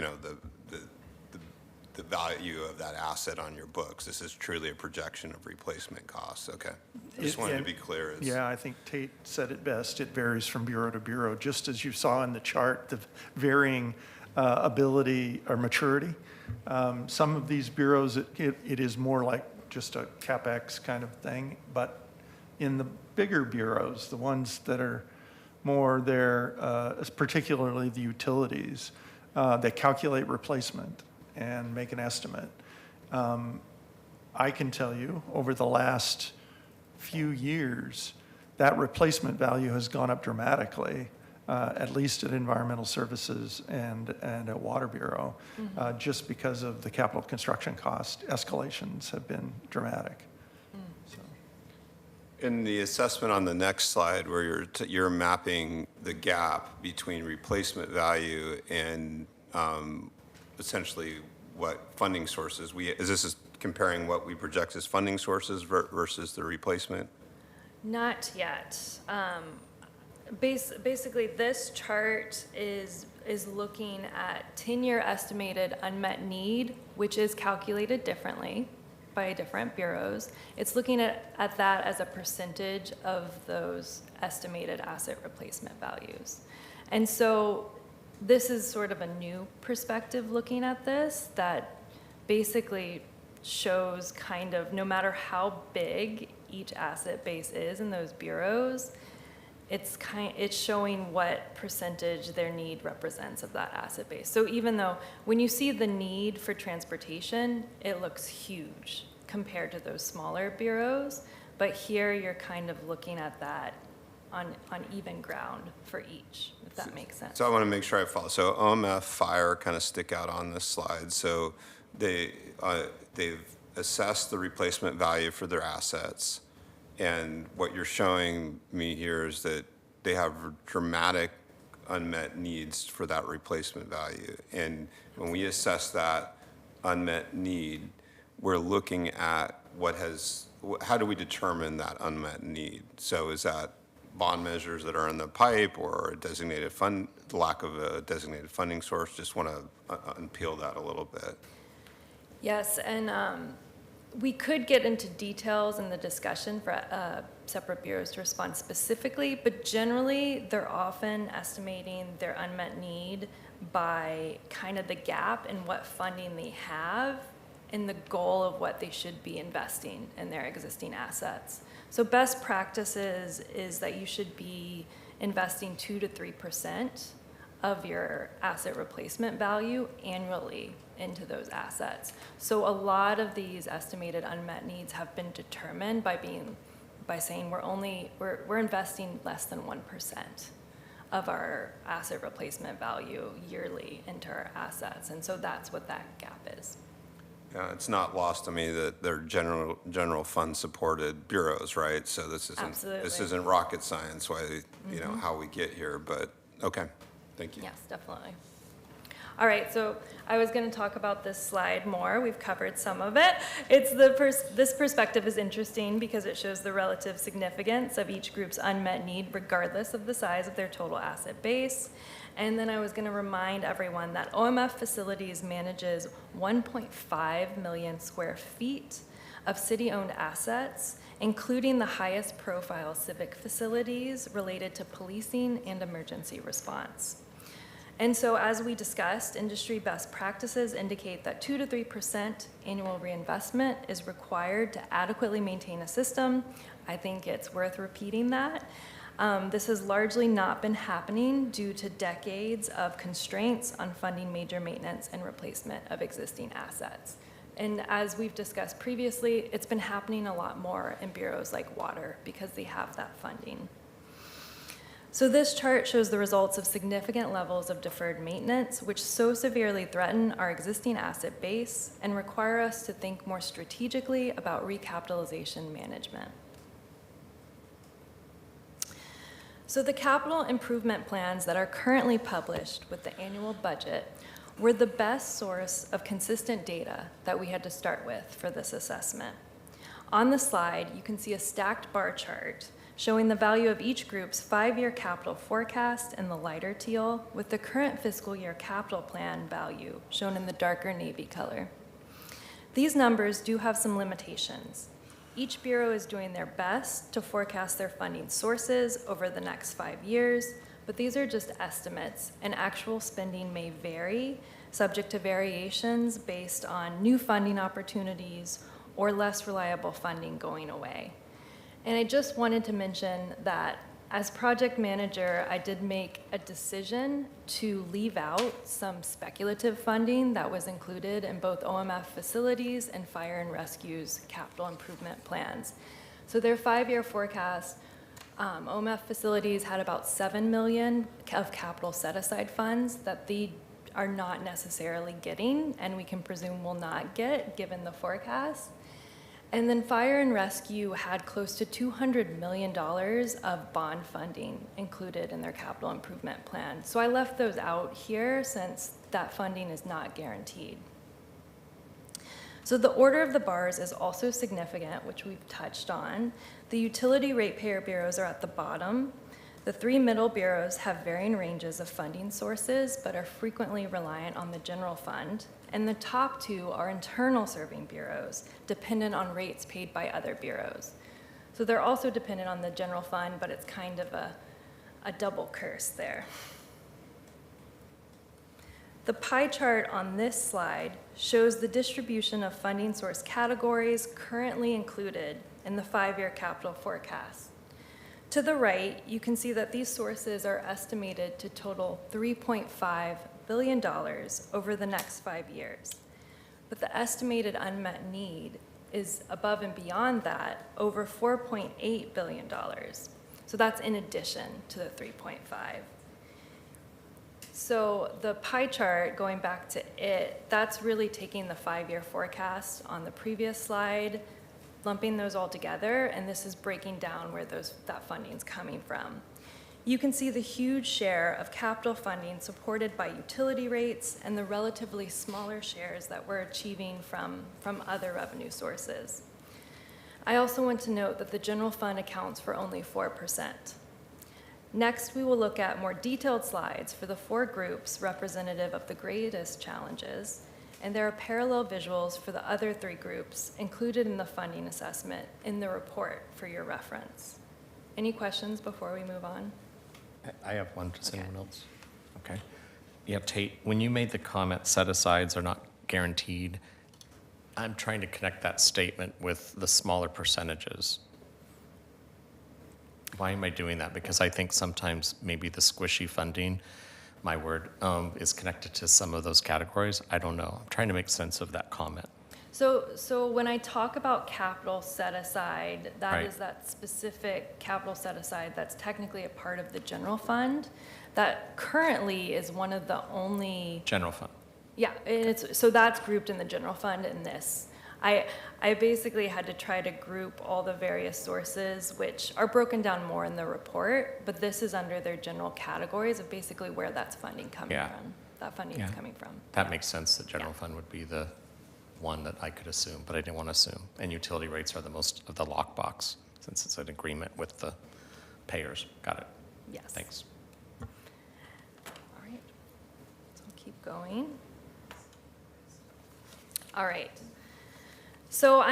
value of that asset on your books. This is truly a projection of replacement costs. Okay. I just wanted to be clear. Yeah, I think Tate said it best. It varies from bureau to bureau, just as you saw in the chart, the varying ability or maturity. Some of these bureaus, it is more like just a CapEx kind of thing, but in the bigger bureaus, the ones that are more there, particularly the utilities, they calculate replacement and make an estimate. I can tell you, over the last few years, that replacement value has gone up dramatically, at least at Environmental Services and at Water Bureau, just because of the capital construction cost escalations have been dramatic. In the assessment on the next slide, where you're mapping the gap between replacement value and essentially what funding sources this is comparing what we project as funding sources versus the replacement? Not yet. Basically, this chart is looking at 10-year estimated unmet need, which is calculated differently by different bureaus. It's looking at that as a percentage of those estimated asset replacement values. And so this is sort of a new perspective looking at this that basically shows kind of no matter how big each asset base is in those bureaus, it's showing what percentage their need represents of that asset base. So even though when you see the need for transportation, it looks huge compared to those smaller bureaus, but here you're kind of looking at that on even ground for each, if that makes sense. So I want to make sure I follow. So OMF, fire kind of stick out on this slide. So they've assessed the replacement value for their assets. And what you're showing me here is that they have dramatic unmet needs for that replacement value. And when we assess that unmet need, we're looking at how do we determine that unmet need? So is that bond measures that are in the pipe or a designated fund, the lack of a designated funding source? Just want to unpeel that a little bit. Yes, and we could get into details in the discussion for separate bureaus to respond specifically, but generally they're often estimating their unmet need by kind of the gap in what funding they have and the goal of what they should be investing in their existing assets. So best practices is that you should be investing 2 to 3% of your asset replacement value annually into those assets. So a lot of these estimated unmet needs have been determined by saying we're investing less than 1% of our asset replacement value yearly into our assets. And so that's what that gap is. Yeah, it's not lost to me that they're general fund supported bureaus, right? So this isn't rocket science how we get here, but okay, thank you. Yes, definitely. All right, so I was going to talk about this slide more. We've covered some of it. This perspective is interesting because it shows the relative significance of each group's unmet need regardless of the size of their total asset base. And then I was going to remind everyone that OMF Facilities manages 1.5 million square feet of city-owned assets, including the highest profile civic facilities related to policing and emergency response. And so as we discussed, industry best practices indicate that 2 to 3% annual reinvestment is required to adequately maintain a system. I think it's worth repeating that. This has largely not been happening due to decades of constraints on funding major maintenance and replacement of existing assets. And as we've discussed previously, it's been happening a lot more in bureaus like water because they have that funding. So this chart shows the results of significant levels of deferred maintenance, which so severely threaten our existing asset base and require us to think more strategically about recapitalization management. So the capital improvement plans that are currently published with the annual budget were the best source of consistent data that we had to start with for this assessment. On the slide, you can see a stacked bar chart showing the value of each group's 5-year capital forecast in the lighter teal, with the current fiscal year capital plan value shown in the darker navy color. These numbers do have some limitations. Each bureau is doing their best to forecast their funding sources over the next 5 years, but these are just estimates, and actual spending may vary, subject to variations based on new funding opportunities or less reliable funding going away. And I just wanted to mention that as project manager, I did make a decision to leave out some speculative funding that was included in both OMF Facilities and Fire and Rescue's capital improvement plans. So their 5-year forecast, OMF Facilities had about $7 million of capital set-aside funds that they are not necessarily getting, and we can presume will not get given the forecast. And then Fire and Rescue had close to $200 million of bond funding included in their capital improvement plan. So I left those out here since that funding is not guaranteed. So the order of the bars is also significant, which we've touched on. The utility ratepayer bureaus are at the bottom. The three middle bureaus have varying ranges of funding sources, but are frequently reliant on the general fund. And the top two are internal serving bureaus, dependent on rates paid by other bureaus. So they're also dependent on the general fund, but it's kind of a double curse there. The pie chart on this slide shows the distribution of funding source categories currently included in the 5-year capital forecast. To the right, you can see that these sources are estimated to total $3.5 billion over the next 5 years. But the estimated unmet need is above and beyond that, over $4.8 billion. So that's in addition to the 3.5. So the pie chart, going back to it, that's really taking the 5-year forecast on the previous slide, lumping those all together, and this is breaking down where that funding's coming from. You can see the huge share of capital funding supported by utility rates and the relatively smaller shares that we're achieving from other revenue sources. I also want to note that the general fund accounts for only 4%. Next, we will look at more detailed slides for the 4 groups representative of the greatest challenges, and there are parallel visuals for the other 3 groups included in the funding assessment in the report for your reference. Any questions before we move on? I have one. Does Okay. anyone else? Okay. Yeah, Tate, when you made the comment set-asides are not guaranteed, I'm trying to connect that statement with the smaller percentages. Why am I doing that? Because I think sometimes maybe the squishy funding, my word, is connected to some of those categories. I don't know. I'm trying to make sense of that comment. So when I talk about capital set aside, that Right. is that specific capital set aside that's technically a part of the general fund that currently is one of the only, General fund. yeah, so that's grouped in the general fund in this. I basically had to try to group all the various sources, which are broken down more in the report, but this is under their general categories of basically where that's funding coming Yeah. from. That funding Yeah. is coming from. That makes sense. The general Yeah. fund would be the one that I could assume, but I didn't want to assume. And utility rates are the most of the lockbox, since it's an agreement with the payers. Got it. Yes. Thanks. All right, so I'll keep going. All right. So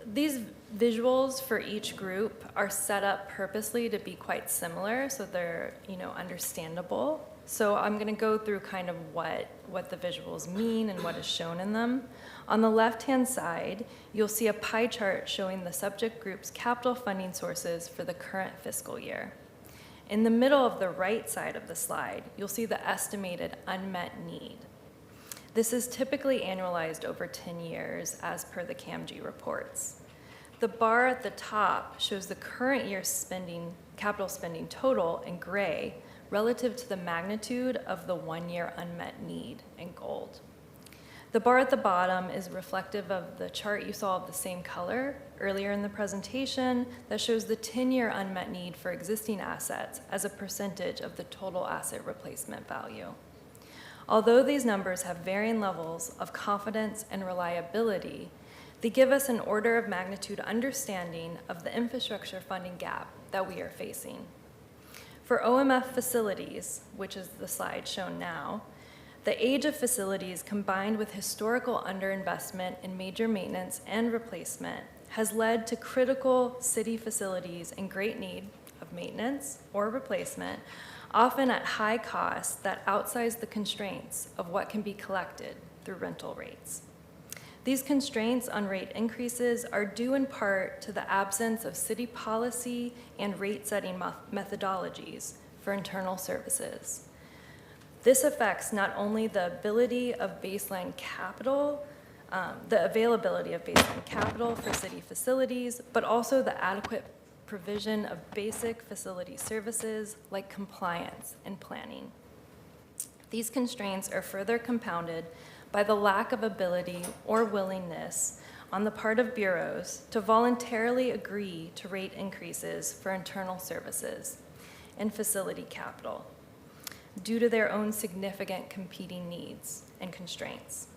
these visuals for each group are set up purposely to be quite similar, so they're, understandable. So I'm going to go through kind of what the visuals mean and what is shown in them. On the left-hand side, you'll see a pie chart showing the subject group's capital funding sources for the current fiscal year. In the middle of the right side of the slide, you'll see the estimated unmet need. This is typically annualized over 10 years as per the CAMG reports. The bar at the top shows the current year's capital spending total in gray relative to the magnitude of the 1-year unmet need in gold. The bar at the bottom is reflective of the chart you saw of the same color earlier in the presentation that shows the 10-year unmet need for existing assets as a percentage of the total asset replacement value. Although these numbers have varying levels of confidence and reliability, they give us an order of magnitude understanding of the infrastructure funding gap that we are facing. For OMF facilities, which is the slide shown now, the age of facilities combined with historical underinvestment in major maintenance and replacement has led to critical city facilities in great need of maintenance or replacement, often at high costs that outsize the constraints of what can be collected through rental rates. These constraints on rate increases are due in part to the absence of city policy and rate-setting methodologies for internal services. This affects not only the ability of baseline capital, the availability of baseline capital for city facilities, but also the adequate provision of basic facility services like compliance and planning. These constraints are further compounded by the lack of ability or willingness on the part of bureaus to voluntarily agree to rate increases for internal services and facility capital due to their own significant competing needs and constraints.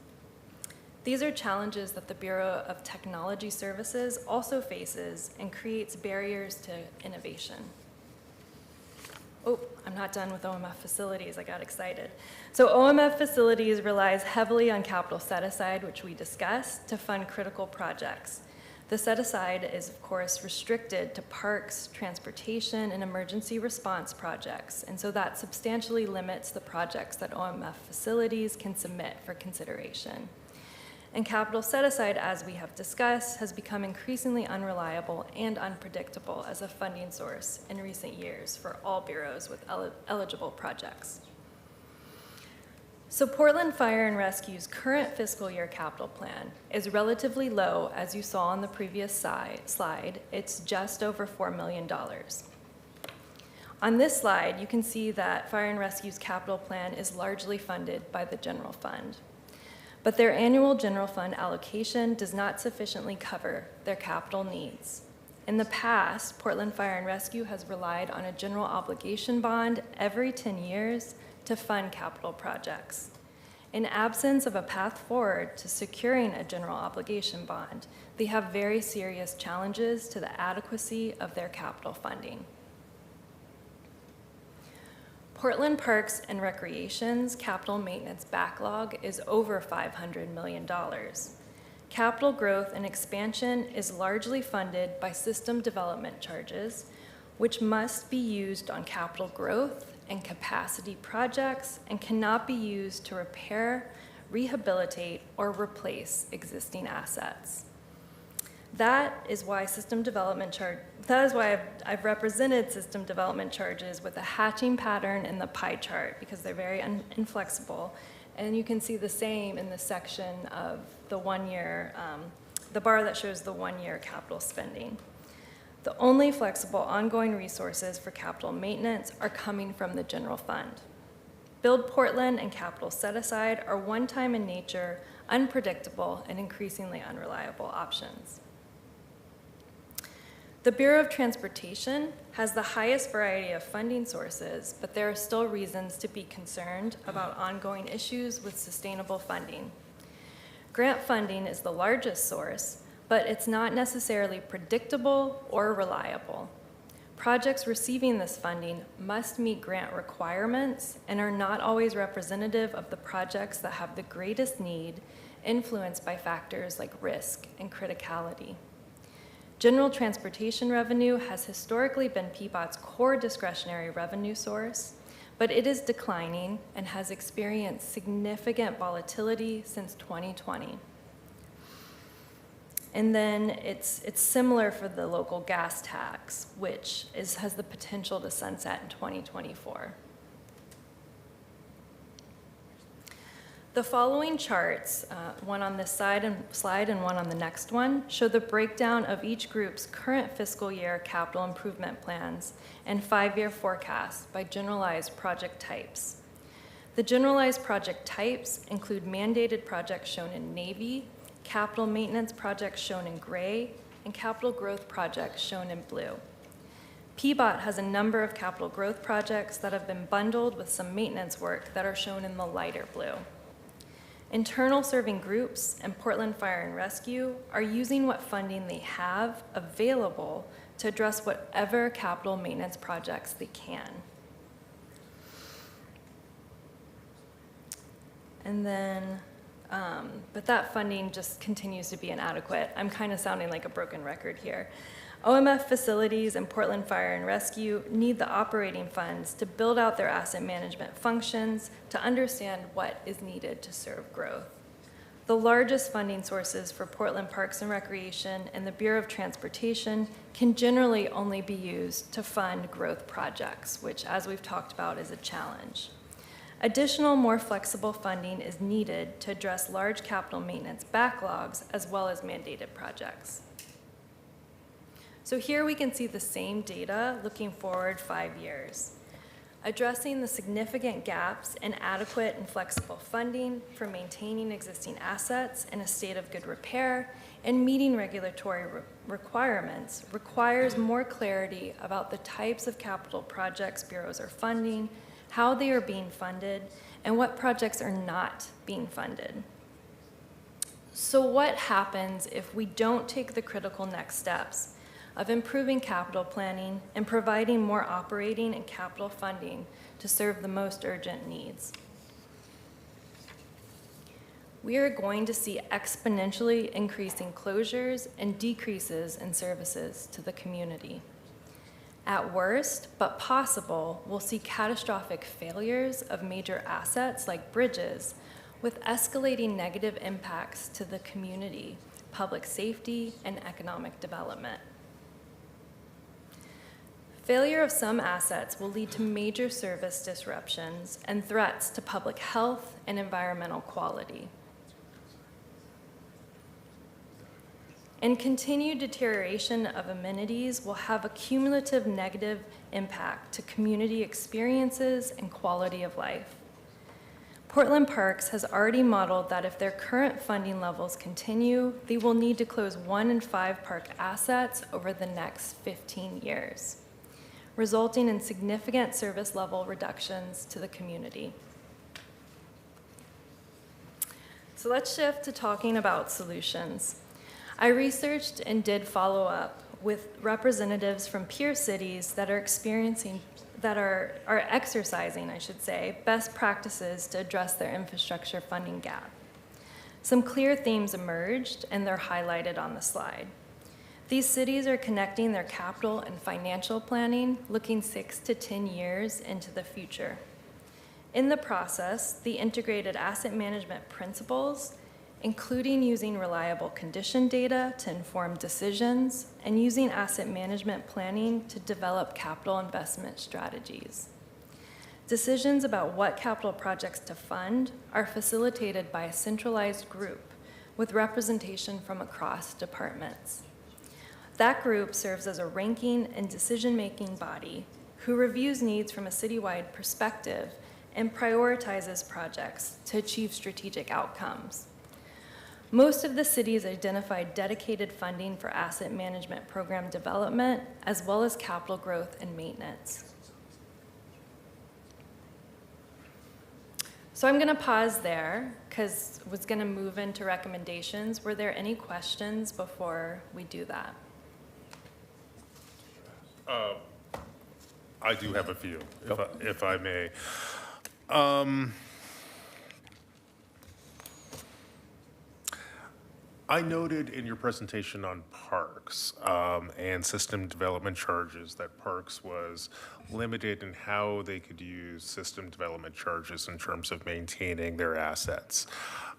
These are challenges that the Bureau of Technology Services also faces and creates barriers to innovation. Oh, I'm not done with OMF facilities, I got excited. So OMF facilities relies heavily on capital set-aside, which we discussed, to fund critical projects. The set-aside is, of course, restricted to parks, transportation, and emergency response projects, and so that substantially limits the projects that OMF facilities can submit for consideration. And capital set-aside, as we have discussed, has become increasingly unreliable and unpredictable as a funding source in recent years for all bureaus with eligible projects. So Portland Fire and Rescue's current fiscal year capital plan is relatively low, as you saw on the previous slide. It's just over $4 million. On this slide, you can see that Fire and Rescue's capital plan is largely funded by the general fund. But their annual general fund allocation does not sufficiently cover their capital needs. In the past, Portland Fire and Rescue has relied on a general obligation bond every 10 years to fund capital projects. In absence of a path forward to securing a general obligation bond, they have very serious challenges to the adequacy of their capital funding. Portland Parks and Recreation's capital maintenance backlog is over $500 million. Capital growth and expansion is largely funded by system development charges, which must be used on capital growth and capacity projects and cannot be used to repair, rehabilitate, or replace existing assets. That is why I've represented system development charges with a hatching pattern in the pie chart because they're very inflexible. And you can see the same in the section of the 1 year, the bar that shows the 1 year capital spending. The only flexible ongoing resources for capital maintenance are coming from the general fund. Build Portland and capital set aside are one-time in nature, unpredictable, and increasingly unreliable options. The Bureau of Transportation has the highest variety of funding sources, but there are still reasons to be concerned about ongoing issues with sustainable funding. Grant funding is the largest source, but it's not necessarily predictable or reliable. Projects receiving this funding must meet grant requirements and are not always representative of the projects that have the greatest need, influenced by factors like risk and criticality. General transportation revenue has historically been PBOT's core discretionary revenue source, but it is declining and has experienced significant volatility since 2020. And then it's similar for the local gas tax, which has the potential to sunset in 2024. The following charts, one on this slide and one on the next one, show the breakdown of each group's current fiscal year capital improvement plans and 5-year forecasts by generalized project types. The generalized project types include mandated projects shown in navy, capital maintenance projects shown in gray, and capital growth projects shown in blue. PBOT has a number of capital growth projects that have been bundled with some maintenance work that are shown in the lighter blue. Internal serving groups and Portland Fire and Rescue are using what funding they have available to address whatever capital maintenance projects they can. And then, but that funding just continues to be inadequate. I'm kind of sounding like a broken record here. OMF facilities and Portland Fire and Rescue need the operating funds to build out their asset management functions to understand what is needed to serve growth. The largest funding sources for Portland Parks and Recreation and the Bureau of Transportation can generally only be used to fund growth projects, which, as we've talked about, is a challenge. Additional, more flexible funding is needed to address large capital maintenance backlogs as well as mandated projects. So here we can see the same data looking forward 5 years, addressing the significant gaps in adequate and flexible funding for maintaining existing assets in a state of good repair and meeting regulatory requirements requires more clarity about the types of capital projects bureaus are funding, how they are being funded, and what projects are not being funded. So what happens if we don't take the critical next steps of improving capital planning and providing more operating and capital funding to serve the most urgent needs? We are going to see exponentially increasing closures and decreases in services to the community. At worst, but possible, we'll see catastrophic failures of major assets like bridges, with escalating negative impacts to the community, public safety, and economic development. Failure of some assets will lead to major service disruptions and threats to public health and environmental quality. And continued deterioration of amenities will have a cumulative negative impact to community experiences and quality of life. Portland Parks has already modeled that if their current funding levels continue, they will need to close 1 in 5 park assets over the next 15 years, resulting in significant service level reductions to the community. So let's shift to talking about solutions. I researched and did follow up with representatives from peer cities that are exercising, I should say, best practices to address their infrastructure funding gap. Some clear themes emerged, and they're highlighted on the slide. These cities are connecting their capital and financial planning, looking 6 to 10 years into the future. In the process, the integrated asset management principles, including using reliable condition data to inform decisions and using asset management planning to develop capital investment strategies. Decisions about what capital projects to fund are facilitated by a centralized group with representation from across departments. That group serves as a ranking and decision-making body who reviews needs from a citywide perspective and prioritizes projects to achieve strategic outcomes. Most of the cities identified dedicated funding for asset management program development, as well as capital growth and maintenance. So I'm going to pause there because I was going to move into recommendations. Were there any questions before we do that? I do have a few, if I may. I noted in your presentation on parks and system development charges that parks was limited in how they could use system development charges in terms of maintaining their assets.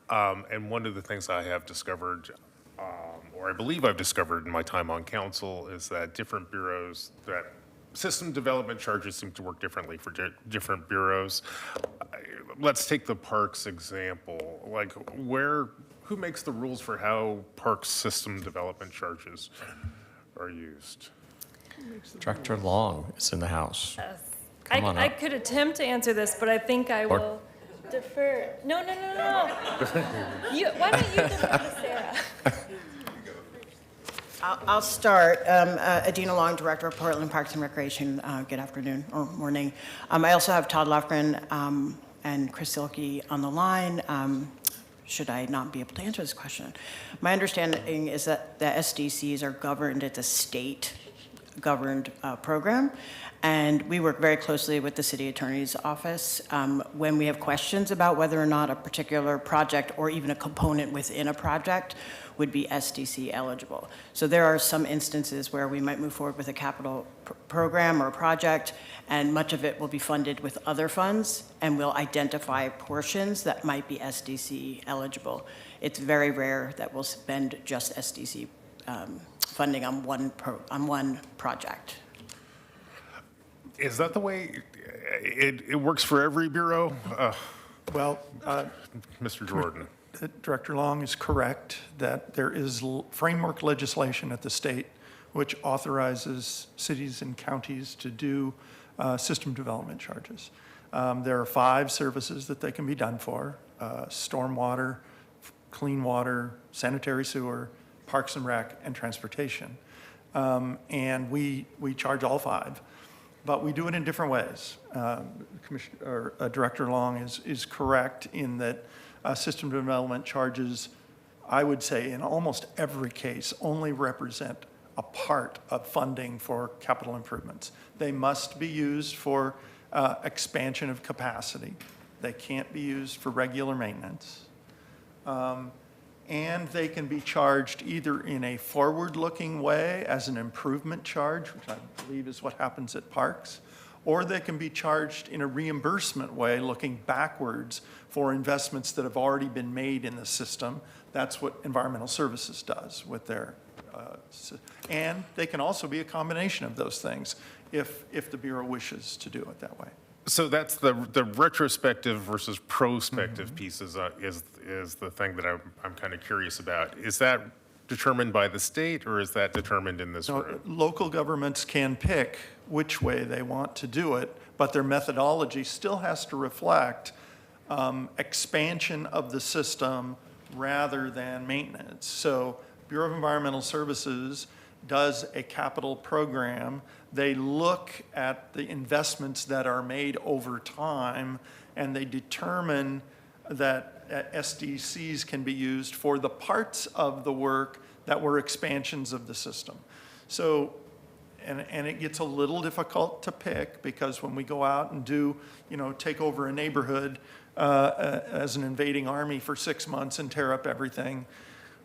And one of the things I have discovered, or I believe I've discovered in my time on council, is that different bureaus, that system development charges seem to work differently for different bureaus. Let's take the parks example. Like, who makes the rules for how parks system development charges are used? Director Long is in the house. Yes. Come on I up. could attempt to answer this, but I think I Or- will defer. No. Why don't you defer to Sarah? I'll start. Adina Long, Director of Portland Parks and Recreation. Good afternoon or morning. I also have Todd Lofgren and Chris Silke on the line. Should I not be able to answer this question? My understanding is that the SDCs are governed, it's a state-governed program, and we work very closely with the city attorney's office when we have questions about whether or not a particular project or even a component within a project would be SDC eligible. So there are some instances where we might move forward with a capital program or project, and much of it will be funded with other funds, and we'll identify portions that might be SDC eligible. It's very rare that we'll spend just SDC funding on one project. Is that the way it works for every bureau? Well, Mr. Jordan. Director Long is correct that there is framework legislation at the state which authorizes cities and counties to do system development charges. There are 5 services that they can be done for: stormwater, clean water, sanitary sewer, parks and rec, and transportation. And we charge all 5, but we do it in different ways. Director Long is correct in that system development charges I would say in almost every case, only represent a part of funding for capital improvements. They must be used for expansion of capacity. They can't be used for regular maintenance. And they can be charged either in a forward-looking way as an improvement charge, which I believe is what happens at parks, or they can be charged in a reimbursement way, looking backwards for investments that have already been made in the system. That's what environmental services does with their, and they can also be a combination of those things if the Bureau wishes to do it that way. So that's the retrospective versus prospective pieces is the thing that I'm kind of curious about. Is that determined by the state, or is that determined in this room? Local governments can pick which way they want to do it, but their methodology still has to reflect expansion of the system rather than maintenance. So Bureau of Environmental Services does a capital program. They look at the investments that are made over time, and they determine that SDCs can be used for the parts of the work that were expansions of the system. So, and it gets a little difficult to pick, because when we go out and do, take over a neighborhood as an invading army for 6 months and tear up everything,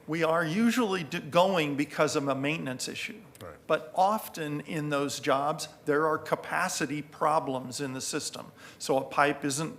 we are usually going because of a maintenance issue. Right. But often in those jobs, there are capacity problems in the system. So a pipe isn't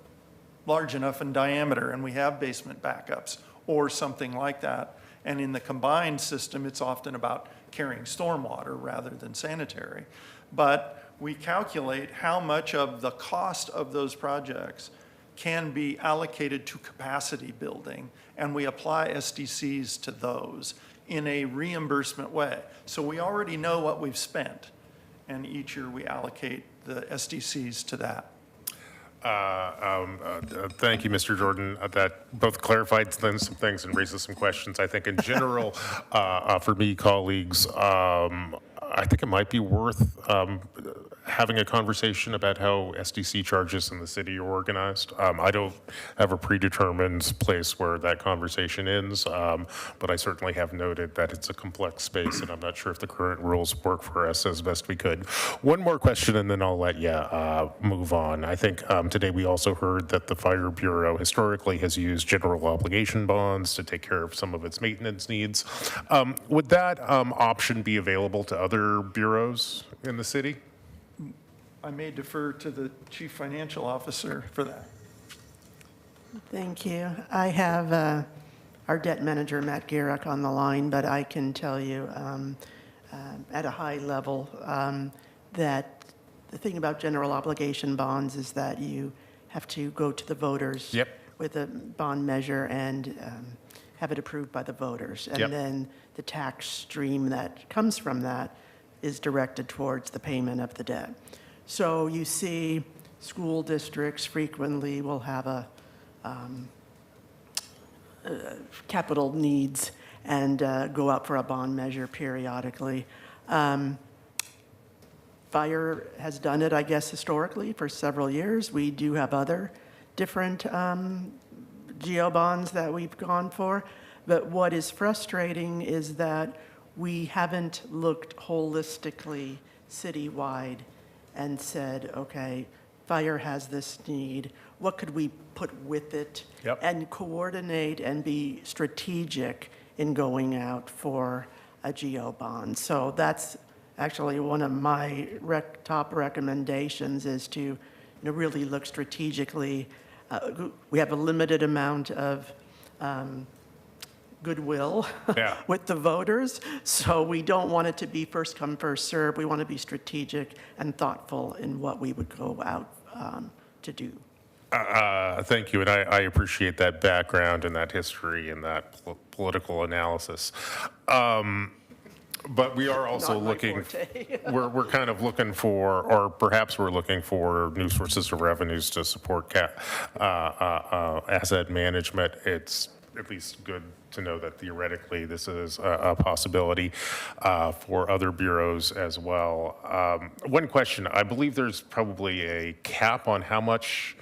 large enough in diameter, and we have basement backups or something like that. And in the combined system, it's often about carrying stormwater rather than sanitary. But we calculate how much of the cost of those projects can be allocated to capacity building, and we apply SDCs to those in a reimbursement way. So we already know what we've spent, and each year we allocate the SDCs to that. Thank you, Mr. Jordan. That both clarified some things and raises some questions. I think in general, for me, colleagues, I think it might be worth having a conversation about how SDC charges in the city are organized. I don't have a predetermined place where that conversation ends, but I certainly have noted that it's a complex space, and I'm not sure if the current rules work for us as best we could. One more question, and then I'll let you move on. I think today we also heard that the Fire Bureau historically has used general obligation bonds to take care of some of its maintenance needs. Would that option be available to other bureaus in the city? I may defer to the Chief Financial Officer for that. Thank you. I have our debt manager, Matt Garrick, on the line, but I can tell you at a high level that the thing about general obligation bonds is that you have to go to the voters with a bond measure and have it approved by the voters. And then the tax stream that comes from that is directed towards the payment of the debt. So you see school districts frequently will have capital needs and go out for a bond measure periodically. Fire has done it, I guess, historically for several years. We do have other different GO bonds that we've gone for. But what is frustrating is that we haven't looked holistically citywide and said, okay, fire has this need. What could we put with it? And coordinate and be strategic in going out for a GO bond. So that's actually one of my top recommendations, is to really look strategically. We have a limited amount of goodwill with the voters, so we don't want it to be first come, first serve. We want to be strategic and thoughtful in what we would go out to do. Thank you, and I appreciate that background and that history and that political analysis. But we are also looking, we're kind of looking for, or perhaps we're looking for new sources of revenues to support asset management. It's at least good to know that theoretically this is a possibility for other bureaus as well. One question, I believe there's probably a cap on how much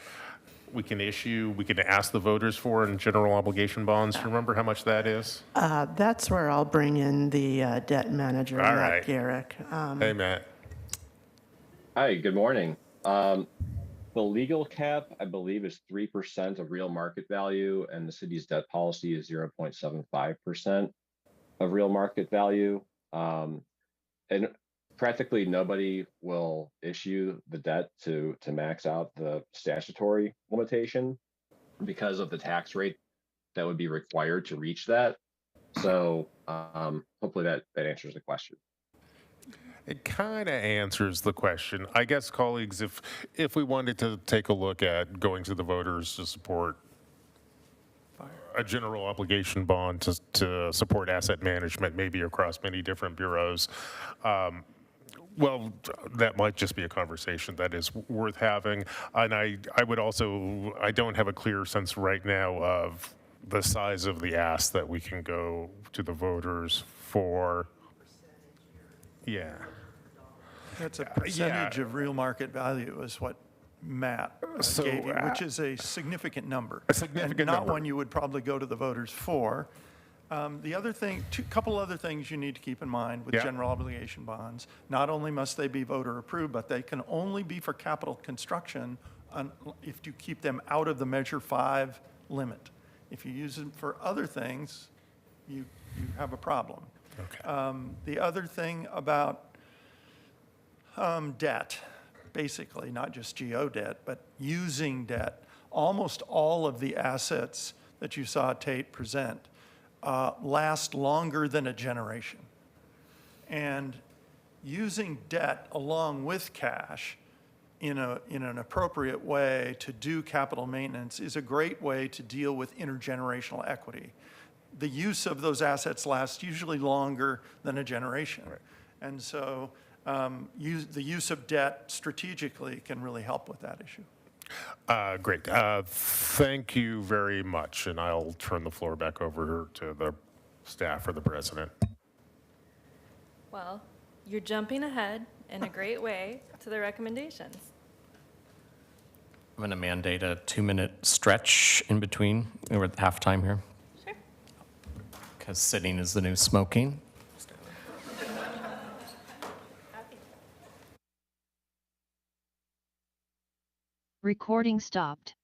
we can issue, we can ask the voters for in general obligation bonds? Do you remember how much that is? That's where I'll bring in the debt manager, All Matt right. Garrick. Hey, Matt. Hi, good morning. The legal cap, I believe, is 3% of real market value, and the city's debt policy is 0.75% of real market value. And practically nobody will issue the debt to max out the statutory limitation because of the tax rate that would be required to reach that. So hopefully that answers the question. It kind of answers the question. I guess, colleagues, if we wanted to take a look at going to the voters to support a general obligation bond to support asset management, maybe across many different bureaus, well, that might just be a conversation that is worth having. And I would also, I don't have a clear sense right now of the size of the ask that we can go to the voters for. Yeah. That's a percentage of real market value is what Matt So, gave you, which is a significant number. A significant and not number. one you would probably go to the voters for. The other thing, couple other things you need to keep in mind with Yeah. general obligation bonds. Not only must they be voter approved, but they can only be for capital construction if you keep them out of the Measure 5 limit. If you use them for other things, you have a problem. Okay. The other thing about debt, basically, not just GO debt, but using debt, almost all of the assets that you saw Tate present last longer than a generation. And using debt along with cash in an appropriate way to do capital maintenance is a great way to deal with intergenerational equity. The use of those assets lasts usually longer than a generation. Right. And so the use of debt strategically can really help with that issue. Great. Thank you very much. And I'll turn the floor back over to the staff or the president. Well, you're jumping ahead in a great way to the recommendations. I'm going to mandate a 2-minute stretch in between. We're at halftime here. Sure. Because sitting is the new smoking. Recording stopped.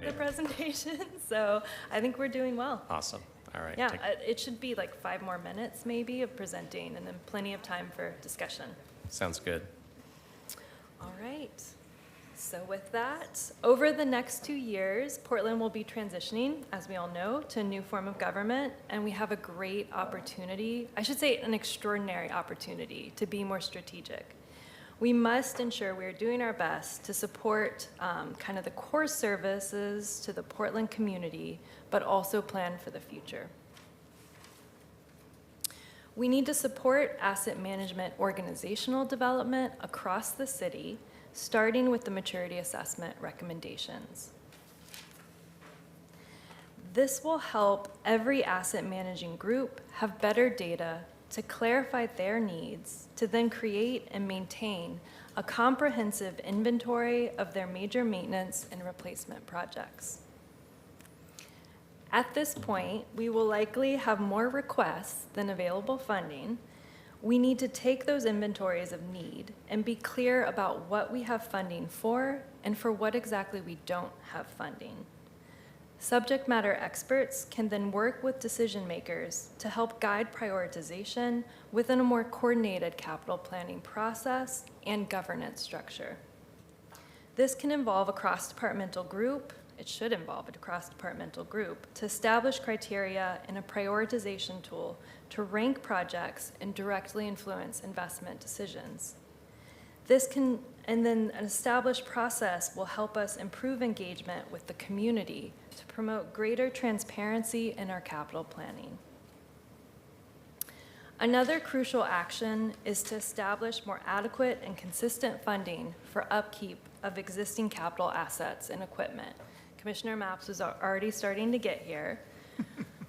the presentation, so I think we're doing well. Awesome. All right. Yeah, it should be like 5 more minutes maybe of presenting, and then plenty of time for discussion. Sounds good. All right. So with that, over the next 2 years, Portland will be transitioning, as we all know, to a new form of government, and we have a great opportunity, I should say an extraordinary opportunity, to be more strategic. We must ensure we are doing our best to support kind of the core services to the Portland community, but also plan for the future. We need to support asset management organizational development across the city, starting with the maturity assessment recommendations. This will help every asset managing group have better data to clarify their needs, to then create and maintain a comprehensive inventory of their major maintenance and replacement projects. At this point, we will likely have more requests than available funding. We need to take those inventories of need and be clear about what we have funding for and for what exactly we don't have funding. Subject matter experts can then work with decision makers to help guide prioritization within a more coordinated capital planning process and governance structure. This can involve a cross-departmental group, it should involve a cross-departmental group, to establish criteria and a prioritization tool to rank projects and directly influence investment decisions. And then an established process will help us improve engagement with the community to promote greater transparency in our capital planning. Another crucial action is to establish more adequate and consistent funding for upkeep of existing capital assets and equipment. Commissioner Mapps was already starting to get here.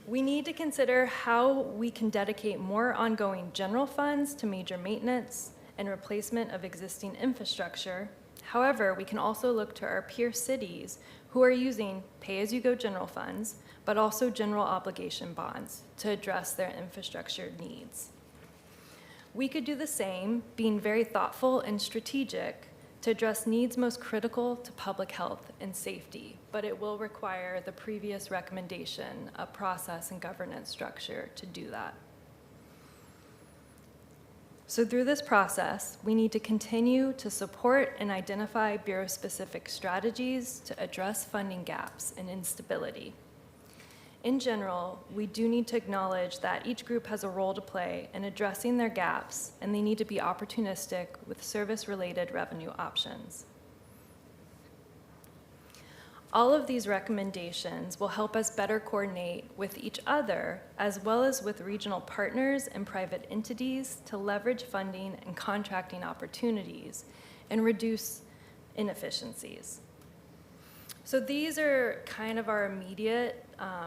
We need to consider how we can dedicate more ongoing general funds to major maintenance and replacement of existing infrastructure. However, we can also look to our peer cities who are using pay-as-you-go general funds, but also general obligation bonds to address their infrastructure needs. We could do the same, being very thoughtful and strategic to address needs most critical to public health and safety, but it will require the previous recommendation, a process and governance structure to do that. So through this process, we need to continue to support and identify bureau-specific strategies to address funding gaps and instability. In general, we do need to acknowledge that each group has a role to play in addressing their gaps, and they need to be opportunistic with service-related revenue options. All of these recommendations will help us better coordinate with each other, as well as with regional partners and private entities to leverage funding and contracting opportunities and reduce inefficiencies. So these are kind of our immediate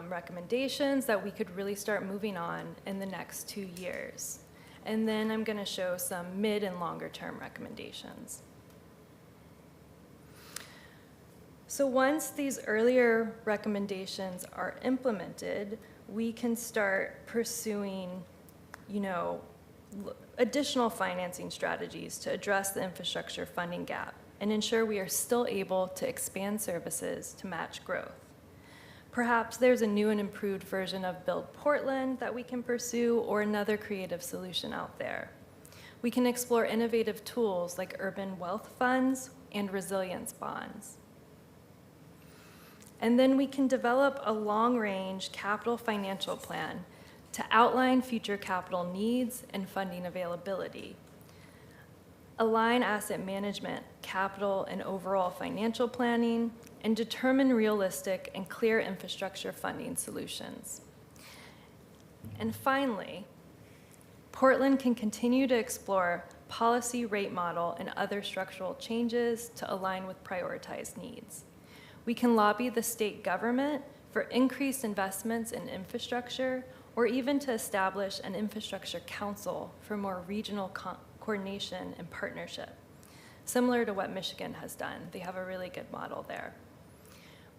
recommendations that we could really start moving on in the next 2 years. And then I'm going to show some mid and longer term recommendations. So once these earlier recommendations are implemented, we can start pursuing, additional financing strategies to address the infrastructure funding gap and ensure we are still able to expand services to match growth. Perhaps there's a new and improved version of Build Portland that we can pursue, or another creative solution out there. We can explore innovative tools like urban wealth funds and resilience bonds. And then we can develop a long-range capital financial plan to outline future capital needs and funding availability, align asset management, capital, and overall financial planning, and determine realistic and clear infrastructure funding solutions. And finally, Portland can continue to explore policy, rate model, and other structural changes to align with prioritized needs. We can lobby the state government for increased investments in infrastructure, or even to establish an infrastructure council for more regional coordination and partnership, similar to what Michigan has done. They have a really good model there.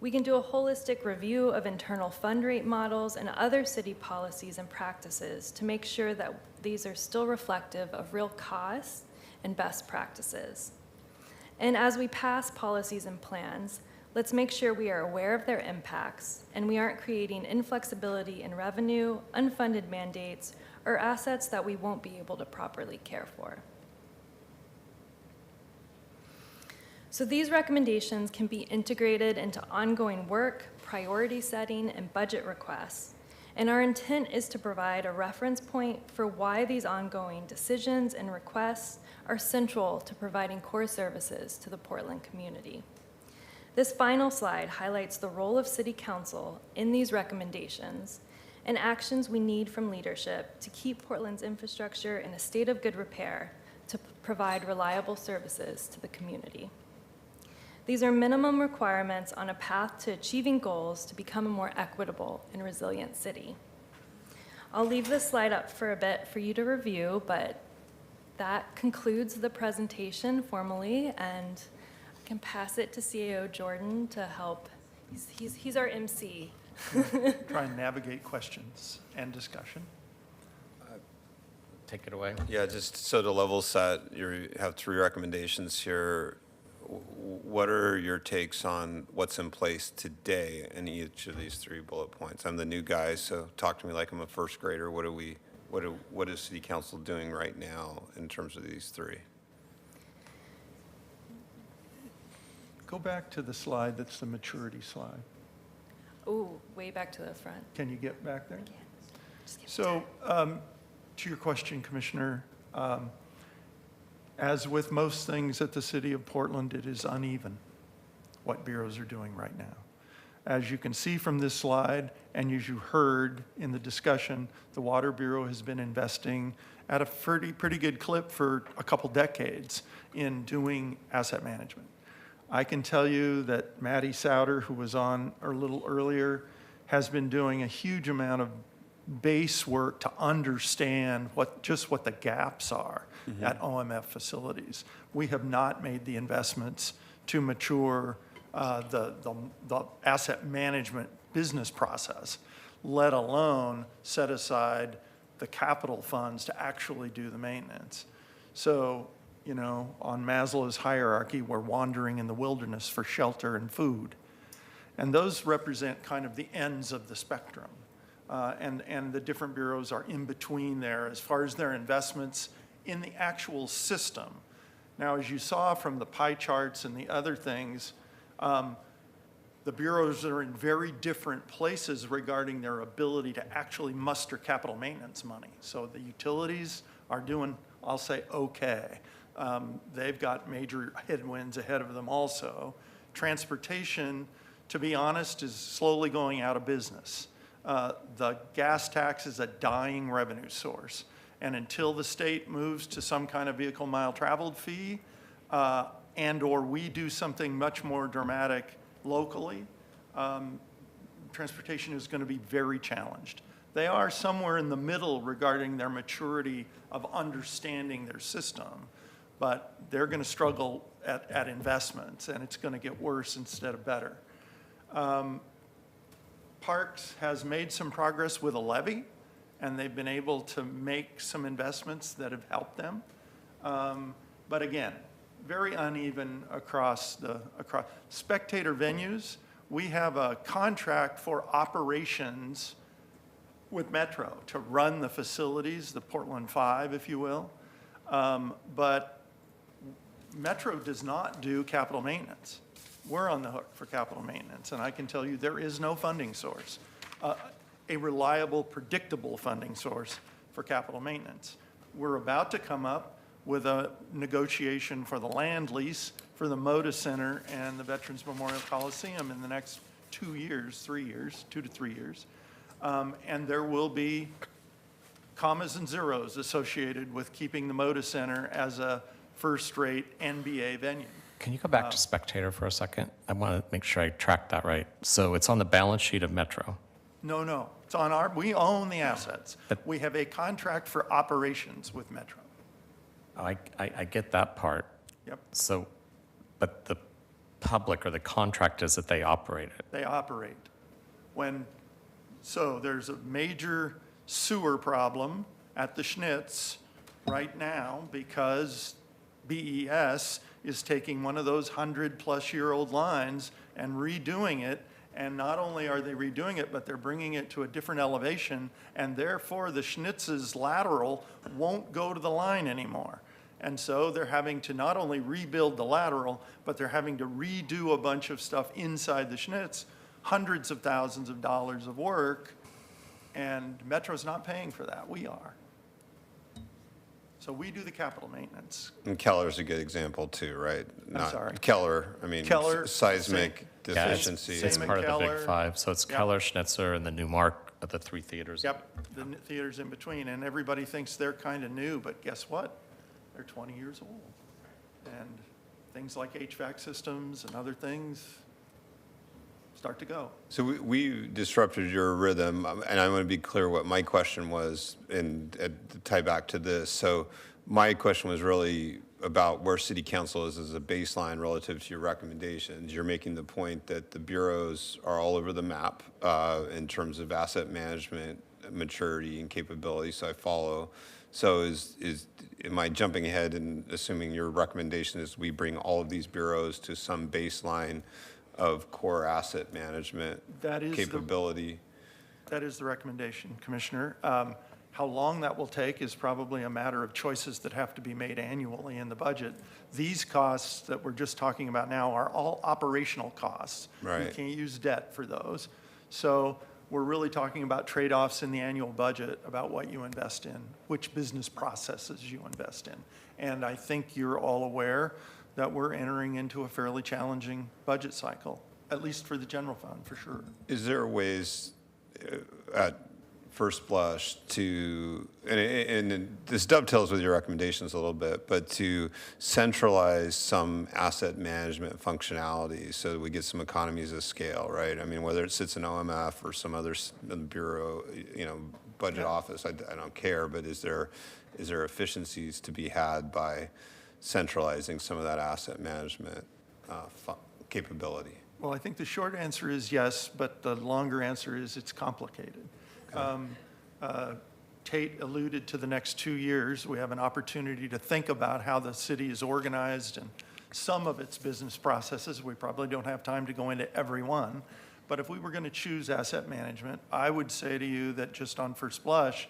We can do a holistic review of internal fund rate models and other city policies and practices to make sure that these are still reflective of real costs and best practices. And as we pass policies and plans, Let's make sure we are aware of their impacts and we aren't creating inflexibility in revenue, unfunded mandates, or assets that we won't be able to properly care for. So these recommendations can be integrated into ongoing work, priority setting, and budget requests. And our intent is to provide a reference point for why these ongoing decisions and requests are central to providing core services to the Portland community. This final slide highlights the role of City Council in these recommendations and actions we need from leadership to keep Portland's infrastructure in a state of good repair to provide reliable services to the community. These are minimum requirements on a path to achieving goals to become a more equitable and resilient city. I'll leave this slide up for a bit for you to review, but that concludes the presentation formally, and I can pass it to CAO Jordan to help. He's our MC. Try and navigate questions and discussion. Take it away. Yeah, just so to level set, you have 3 recommendations here. What are your takes on what's in place today in each of these 3 bullet points? I'm the new guy, so talk to me like I'm a first grader. What is City Council doing right now in terms of these 3? Go back to the slide that's the maturity slide. Ooh, way back to the front. Can you get back there? Just give me So, to your question, Commissioner, as with most things at the City of Portland, it is uneven what bureaus are doing right now. As you can see from this slide, and as you heard in the discussion, the Water Bureau has been investing at a pretty good clip for a couple decades in doing asset management. I can tell you that Maddie Souter, who was on a little earlier, has been doing a huge amount of base work to understand what the gaps are at OMF facilities. We have not made the investments to mature the asset management business process, let alone set aside the capital funds to actually do the maintenance. So, you know, on Maslow's hierarchy, we're wandering in the wilderness for shelter and food. And those represent kind of the ends of the spectrum. And the different bureaus are in between there as far as their investments in the actual system. Now, as you saw from the pie charts and the other things, the bureaus are in very different places regarding their ability to actually muster capital maintenance money. So the utilities are doing, I'll say, okay. They've got major headwinds ahead of them also. Transportation, to be honest, is slowly going out of business. The gas tax is a dying revenue source. And until the state moves to some kind of vehicle mile traveled fee, and or we do something much more dramatic locally, transportation is going to be very challenged. They are somewhere in the middle regarding their maturity of understanding their system, but they're going to struggle at investments, and it's going to get worse instead of better. Parks has made some progress with a levy, and they've been able to make some investments that have helped them. But again, very uneven across spectator venues. We have a contract for operations with Metro to run the facilities, the Portland 5, if you will. But Metro does not do capital maintenance. We're on the hook for capital maintenance, and I can tell you there is no funding source, a reliable, predictable funding source for capital maintenance. We're about to come up with a negotiation for the land lease for the Moda Center and the Veterans Memorial Coliseum in the next 2 years, 3 years, 2 to 3 years. And there will be commas and zeros associated with keeping the Moda Center as a first-rate NBA venue. Can you go back to Spectator for a second? I want to make sure I tracked that right. So it's on the balance sheet of Metro. No, it's on we own the assets. We have a contract for operations with Metro. I get that part. Yep. So, but the public or the contract is that they operate it. They operate. So there's a major sewer problem at the Schnitz right now because BES is taking one of those 100-plus-year-old lines and redoing it. And not only are they redoing it, but they're bringing it to a different elevation, and therefore the schnitz's lateral won't go to the line anymore. And so they're having to not only rebuild the lateral, but they're having to redo a bunch of stuff inside the schnitz, hundreds of thousands of dollars of work, and Metro's not paying for that. We are. So we do the capital maintenance. And Keller's a good example too, right? I'm sorry. Keller, I mean, Keller, seismic same- Yeah, deficiency. it's Same part at of the Keller. Big Five. So it's Yep. Keller, Schnitzer, and the Newmark at the 3 theaters. Yep, the theaters in between, and everybody thinks they're kind of new, but guess what? They're 20 years old. And things like HVAC systems and other things start to go. So we disrupted your rhythm, and I want to be clear what my question was and tie back to this. So my question was really about where city council is as a baseline relative to your recommendations. You're making the point that the bureaus are all over the map in terms of asset management, maturity, and capability, so I follow. So am I jumping ahead and assuming your recommendation is we bring all of these bureaus to some baseline of core asset management That is capability? That is the recommendation, Commissioner. How long that will take is probably a matter of choices that have to be made annually in the budget. These costs that we're just talking about now are all operational costs. Right. We can't use debt for those. So we're really talking about trade-offs in the annual budget about what you invest in, which business processes you invest in. And I think you're all aware that we're entering into a fairly challenging budget cycle, at least for the general fund, for sure. Is there ways at first blush to, and this dovetails with your recommendations a little bit, but to centralize some asset management functionality so that we get some economies of scale, right? I mean, whether it sits in OMF or some other bureau, budget office, I don't care, but is there efficiencies to be had by centralizing some of that asset management capability? Well, I think the short answer is yes, but the longer answer is it's complicated. Tate alluded to the next 2 years. We have an opportunity to think about how the city is organized and some of its business processes. We probably don't have time to go into every one. But if we were going to choose asset management, I would say to you that just on first blush,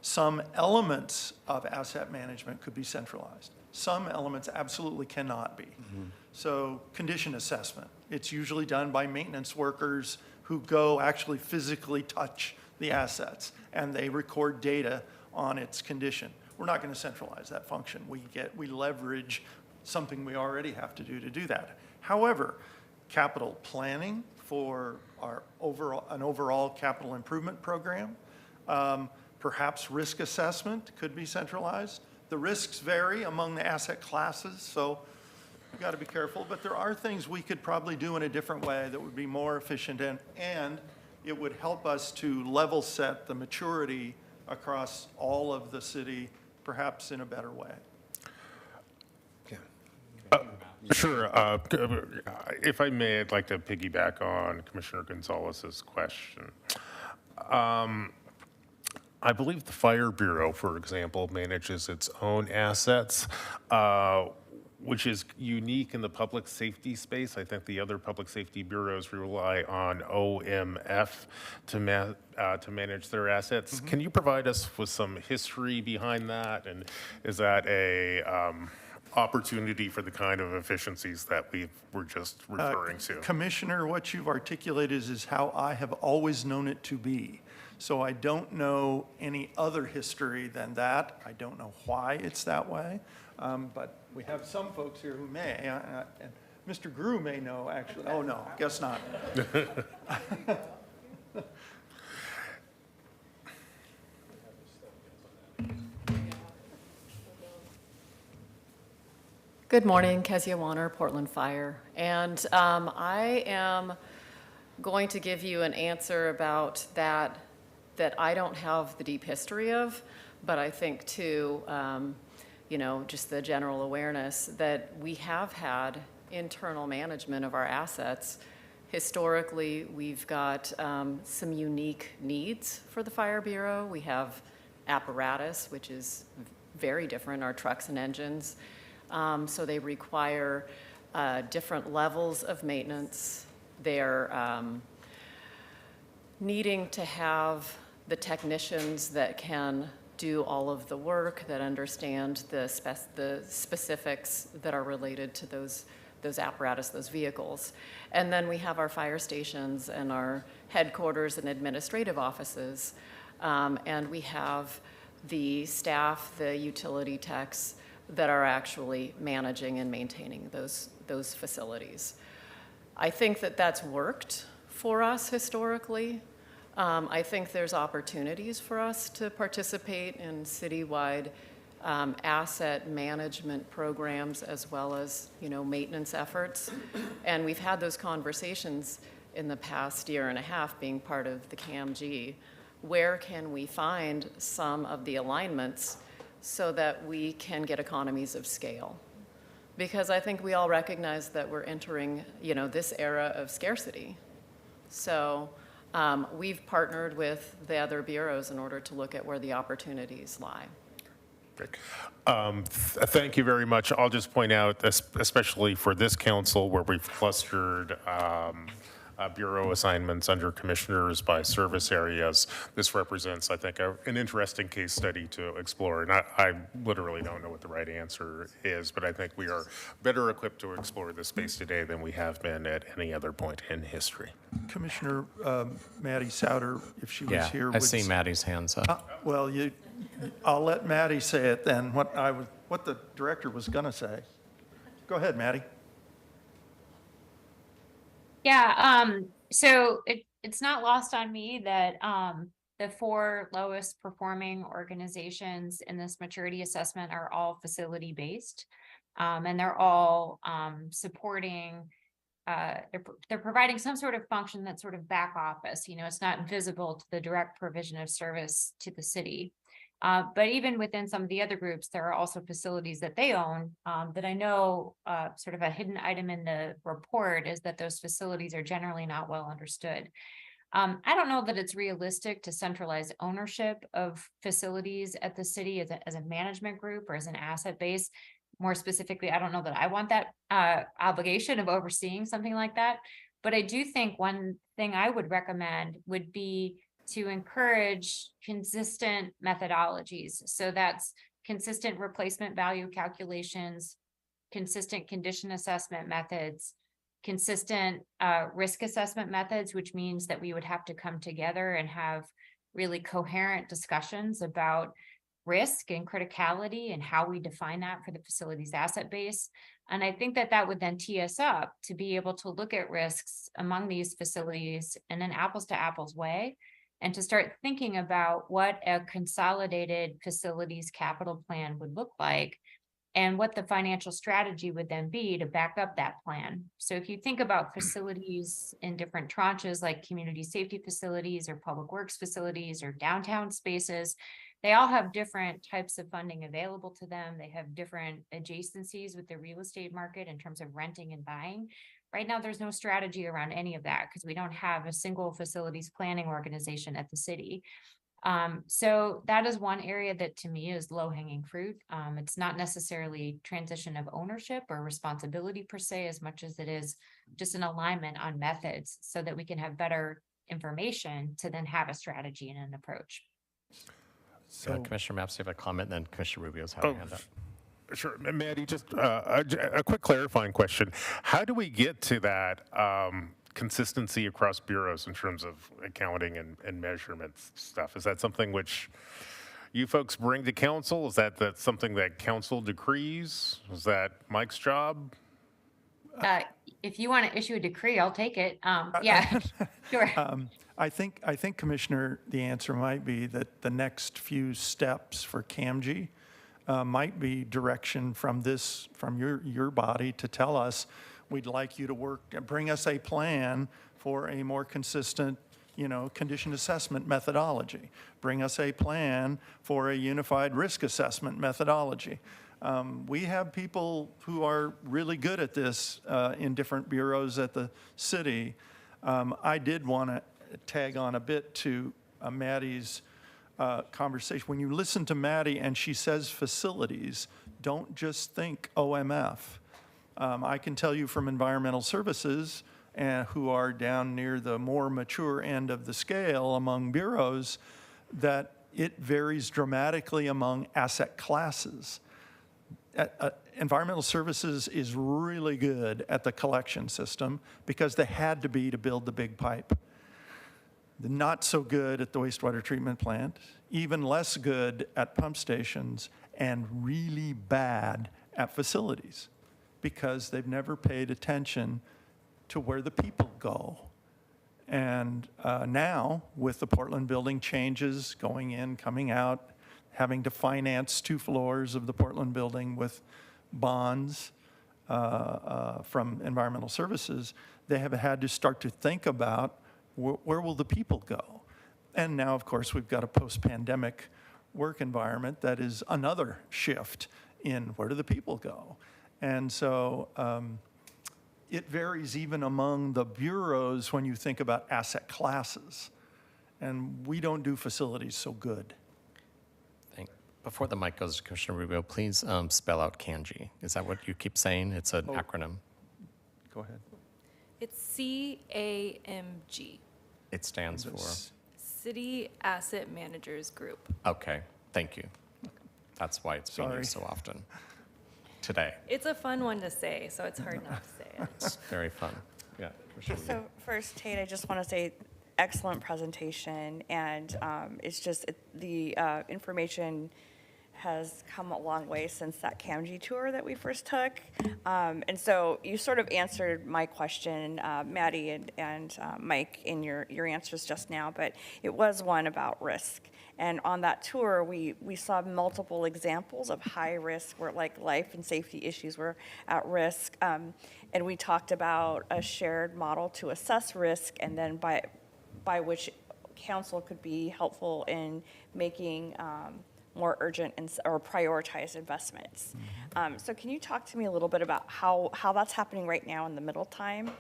some elements of asset management could be centralized. Some elements absolutely cannot be. So condition assessment, it's usually done by maintenance workers who go actually physically touch the assets and they record data on its condition. We're not going to centralize that function. We leverage something we already have to do that. However, capital planning for an overall capital improvement program, perhaps risk assessment could be centralized. The risks vary among the asset classes, so you've got to be careful. But there are things we could probably do in a different way that would be more efficient, and it would help us to level set the maturity across all of the city, perhaps in a better way. Sure. If I may, I'd like to piggyback on Commissioner Gonzalez's question. I believe the Fire Bureau, for example, manages its own assets, which is unique in the public safety space. I think the other public safety bureaus rely on OMF to manage their assets. Can you provide us with some history behind that? And is that a opportunity for the kind of efficiencies that we were just referring to? Commissioner, what you've articulated is how I have always known it to be. So I don't know any other history than that. I don't know why it's that way. But we have some folks here who may. And Mr. Grew may know, actually. Oh, no, guess not. Good morning, Kezia Warner, Portland Fire. And I am going to give you an answer about that I don't have the deep history of, but I think too, just the general awareness that we have had internal management of our assets. Historically, we've got some unique needs for the Fire Bureau. We have apparatus, which is very different, our trucks and engines. So they require different levels of maintenance. They're needing to have the technicians that can do all of the work, that understand the specifics that are related to those apparatus, those vehicles. And then we have our fire stations and our headquarters and administrative offices. And we have the staff, the utility techs that are actually managing and maintaining those facilities. I think that that's worked for us historically. I think there's opportunities for us to participate in citywide asset management programs as well as, maintenance efforts. And we've had those conversations in the past year and a half being part of the CAMG. Where can we find some of the alignments so that we can get economies of scale? Because I think we all recognize that we're entering, this era of scarcity. So we've partnered with the other bureaus in order to look at where the opportunities lie. Great. Thank you very much. I'll just point out, especially for this council where we've clustered bureau assignments under commissioners by service areas, this represents, I think, an interesting case study to explore. And I literally don't know what the right answer is, but I think we are better equipped to explore this space today than we have been at any other point in history. Commissioner Maddie Souter, if she was here. I see Maddie's hands up. Well, I'll let Maddie say it then, what the director was going to say. Go ahead, Maddie. Yeah, so it's not lost on me that the 4 lowest performing organizations in this maturity assessment are all facility based. And they're all supporting, they're providing some sort of function that's sort of back office. It's not visible to the direct provision of service to the city. But even within some of the other groups, there are also facilities that they own that I know sort of a hidden item in the report is that those facilities are generally not well understood. I don't know that it's realistic to centralize ownership of facilities at the city as a management group or as an asset base. More specifically, I don't know that I want that obligation of overseeing something like that. But I do think one thing I would recommend would be to encourage consistent methodologies. So that's consistent replacement value calculations, consistent condition assessment methods, consistent risk assessment methods, which means that we would have to come together and have really coherent discussions about risk and criticality and how we define that for the facility's asset base. And I think that would then tee us up to be able to look at risks among these facilities in an apples to apples way, and to start thinking about what a consolidated facilities capital plan would look like and what the financial strategy would then be to back up that plan. So if you think about facilities in different tranches, like community safety facilities or public works facilities or downtown spaces, they all have different types of funding available to them. They have different adjacencies with the real estate market in terms of renting and buying. Right now, there's no strategy around any of that because we don't have a single facilities planning organization at the city. So that is one area that to me is low-hanging fruit. It's not necessarily transition of ownership or responsibility per se, as much as it is just an alignment on methods so that we can have better information to then have a strategy and an approach. So Commissioner Maps, you have a comment, then Commissioner Rubio's having a hand up. Sure. Maddie, just a quick clarifying question. How do we get to that consistency across bureaus in terms of accounting and measurement stuff? Is that something which you folks bring to council? Is that something that council decrees? Is that Mike's job? If you want to issue a decree, I'll take it. Yeah, sure. I think, Commissioner, the answer might be that the next few steps for CAMG might be direction from your body to tell us, we'd like you to bring us a plan for a more consistent, condition assessment methodology. Bring us a plan for a unified risk assessment methodology. We have people who are really good at this in different bureaus at the city. I did want to tag on a bit to Maddie's conversation. When you listen to Maddie and she says facilities, don't just think OMF. I can tell you from environmental services, who are down near the more mature end of the scale among bureaus, that it varies dramatically among asset classes. Environmental services is really good at the collection system because they had to be to build the big pipe. They're not so good at the wastewater treatment plant, even less good at pump stations, and really bad at facilities because they've never paid attention to where the people go. And now, with the Portland building changes, going in, coming out, having to finance 2 floors of the Portland building with bonds from environmental services, they have had to start to think about where will the people go? And now, of course, we've got a post-pandemic work environment that is another shift in where do the people go? And so it varies even among the bureaus when you think about asset classes. And we don't do facilities so good. Before the mic goes to Commissioner Rubio, please spell out CANG. Is that what you keep saying? It's an acronym. Go ahead. It's CAMG, It stands for? City Asset Managers Group. Okay, thank you. That's why it's being used so often today. It's a fun one to say, so it's hard not to say it. It's very fun. Yeah, Commissioner Rubio. So first, Tate, I just want to say excellent presentation, and it's just the information has come a long way since that CAMG tour that we first took. And so you sort of answered my question, Maddie and Mike, in your answers just now, but it was one about risk. And on that tour, we saw multiple examples of high risk where like life and safety issues were at risk. And we talked about a shared model to assess risk, and then by which council could be helpful in making more urgent or prioritized investments. So can you talk to me a little bit about how that's happening right now in the middle time?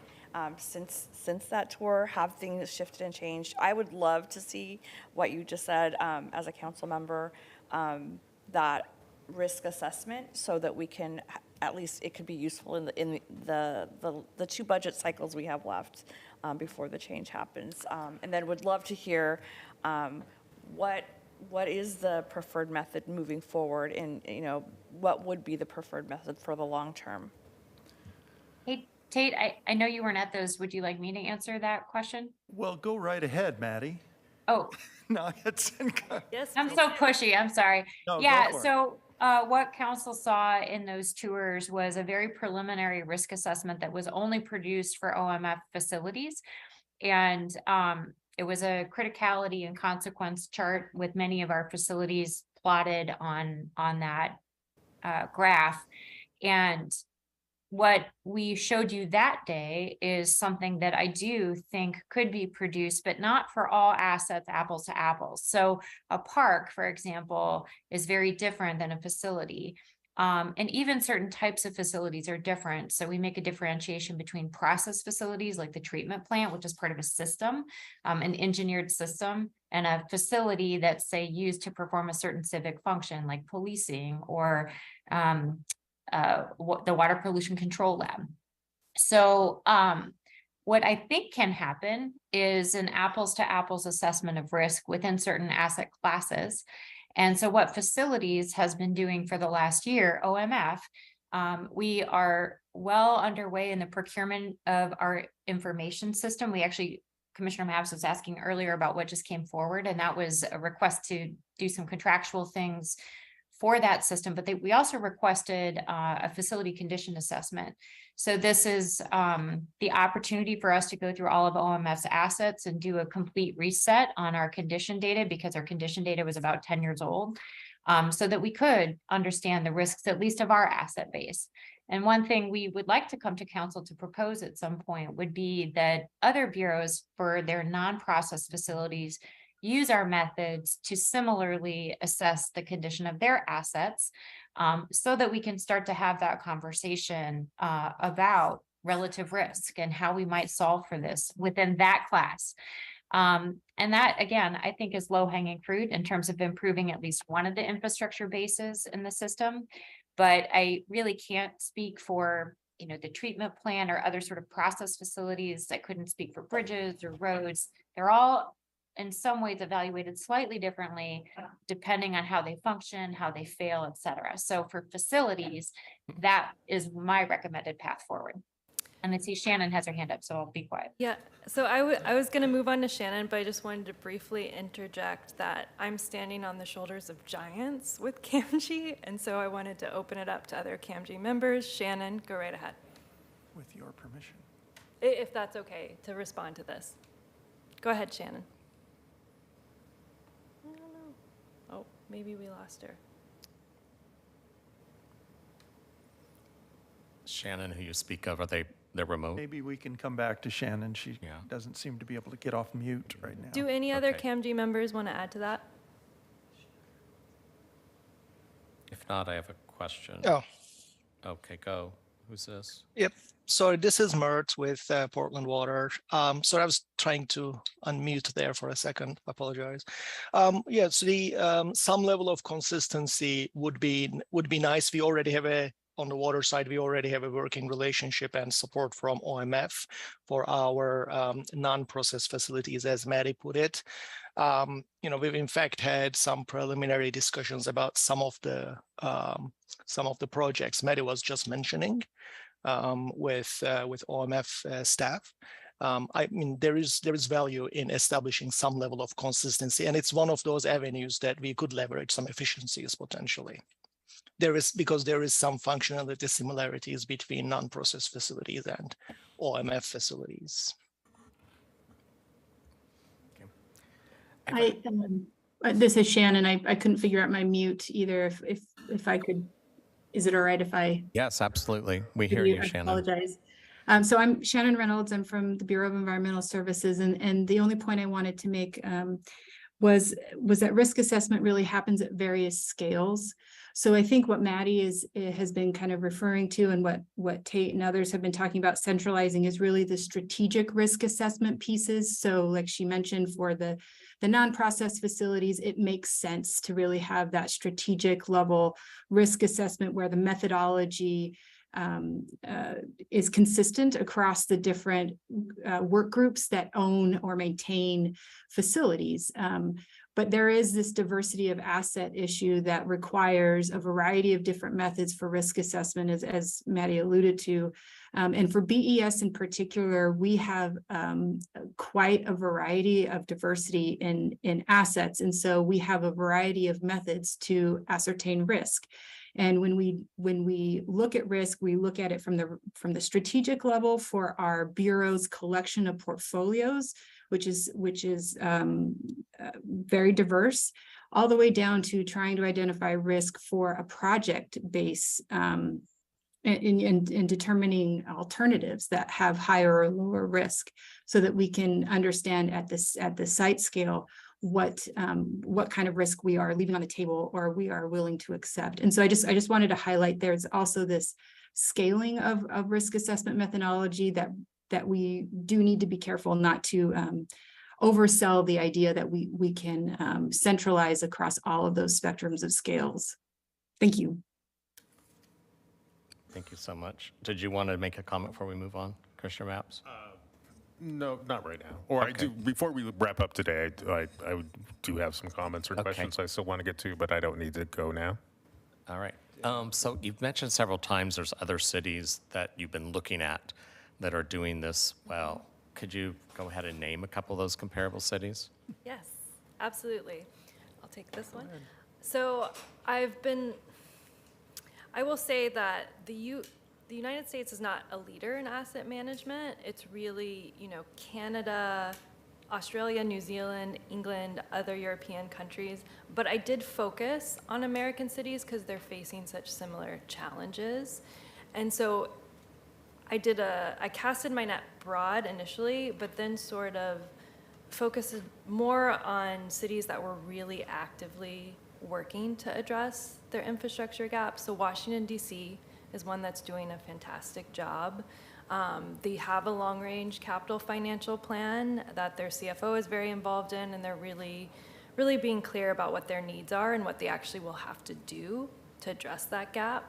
Since that tour, have things shifted and changed? I would love to see what you just said as a council member, that risk assessment, so that we can, at least it could be useful in the 2 budget cycles we have left before the change happens. And then would love to hear what is the preferred method moving forward, and what would be the preferred method for the long term? Hey, Tate, I know you weren't at those. Would you like me to answer that question? Well, go right ahead, Maddie. Oh, No, it's Yes, I'm so pushy. I'm sorry. No, go Yeah, for it. so what council saw in those tours was a very preliminary risk assessment that was only produced for OMF facilities. And it was a criticality and consequence chart with many of our facilities plotted on that graph. And what we showed you that day is something that I do think could be produced, but not for all assets, apples to apples. So a park, for example, is very different than a facility. And even certain types of facilities are different. So we make a differentiation between process facilities, like the treatment plant, which is part of a system, an engineered system, and a facility that's, say, used to perform a certain civic function, like policing or the water pollution control lab. So what I think can happen is an apples to apples assessment of risk within certain asset classes. And so what facilities has been doing for the last year, OMF, we are well underway in the procurement of our information system. We actually, Commissioner Mapps was asking earlier about what just came forward, and that was a request to do some contractual things for that system, but we also requested a facility condition assessment. So this is the opportunity for us to go through all of OMF's assets and do a complete reset on our condition data, because our condition data was about 10 years old, so that we could understand the risks, at least of our asset base. And one thing we would like to come to council to propose at some point would be that other bureaus for their non-process facilities use our methods to similarly assess the condition of their assets, so that we can start to have that conversation about relative risk and how we might solve for this within that class. And that, again, I think is low-hanging fruit in terms of improving at least one of the infrastructure bases in the system. but I really can't speak for, the treatment plant or other sort of process facilities. I couldn't speak for bridges or roads. They're all in some ways evaluated slightly differently depending on how they function, how they fail, et cetera. So for facilities, that is my recommended path forward. And I see Shannon has her hand up, so I'll be quiet. Yeah, so I was going to move on to Shannon, but I just wanted to briefly interject that I'm standing on the shoulders of giants with CAMG, and so I wanted to open it up to other CAMG members. Shannon, go right ahead. With your permission. If that's okay to respond to this. Go ahead, Shannon. I don't know. Oh, maybe we lost her. Shannon, who you speak of, they're remote? Maybe we can come back to Shannon. She doesn't seem to be able to get off mute right now. Do any other Okay. CAMG members want to add to that? If not, I have a question. Oh, Okay, go. Who's this? yep. So this is Mert with Portland Water. So I was trying to unmute there for a second. Apologize. Yeah. So the some level of consistency would be nice. We already have on the water side, we already have a working relationship and support from OMF for our non-process facilities, as Maddie put it. We've in fact had some preliminary discussions about some of the projects Maddie was just mentioning with OMF staff. I mean, there is value in establishing some level of consistency, and it's one of those avenues that we could leverage some efficiencies potentially. Because there is some functionality similarities between non-process facilities and OMF facilities. This is Shannon. I couldn't figure out my mute either. If I could, is it all right if I? Yes, absolutely. We hear you, I Shannon. apologize. So I'm Shannon Reynolds. I'm from the Bureau of Environmental Services, and the only point I wanted to make was that risk assessment really happens at various scales. So I think what Maddie has been kind of referring to, and what Tate and others have been talking about centralizing, is really the strategic risk assessment pieces. So like she mentioned, for the non-process facilities, it makes sense to really have that strategic level risk assessment where the methodology is consistent across the different work groups that own or maintain facilities. But there is this diversity of asset issue that requires a variety of different methods for risk assessment, as Maddie alluded to. And for BES in particular, we have quite a variety of diversity in assets. And so we have a variety of methods to ascertain risk. And when we look at risk, we look at it from the strategic level for our Bureau's collection of portfolios, which is very diverse, all the way down to trying to identify risk for a project base in determining alternatives that have higher or lower risk, so that we can understand at the site scale what kind of risk we are leaving on the table or we are willing to accept. And so I just wanted to highlight there's also this scaling of risk assessment methodology that we do need to be careful not to oversell the idea that we can centralize across all of those spectrums of scales. Thank you. Thank you so much. Did you want to make a comment before we move on, Commissioner Mapps? No, not right now. Or I do, before we wrap up today, I do have some comments or questions I still want to get to, but I don't need to go now. All right. So you've mentioned several times there's other cities that you've been looking at that are doing this well. Could you go ahead and name a couple of those comparable cities? Yes, absolutely. I'll take this one. So I will say that the United States is not a leader in asset management. It's really, Canada, Australia, New Zealand, England, other European countries. But I did focus on American cities because they're facing such similar challenges. And so I casted my net broad initially, but then sort of focused more on cities that were really actively working to address their infrastructure gaps. So Washington, D.C. is one that's doing a fantastic job. They have a long-range capital financial plan that their CFO is very involved in, and they're really, really being clear about what their needs are and what they actually will have to do to address that gap.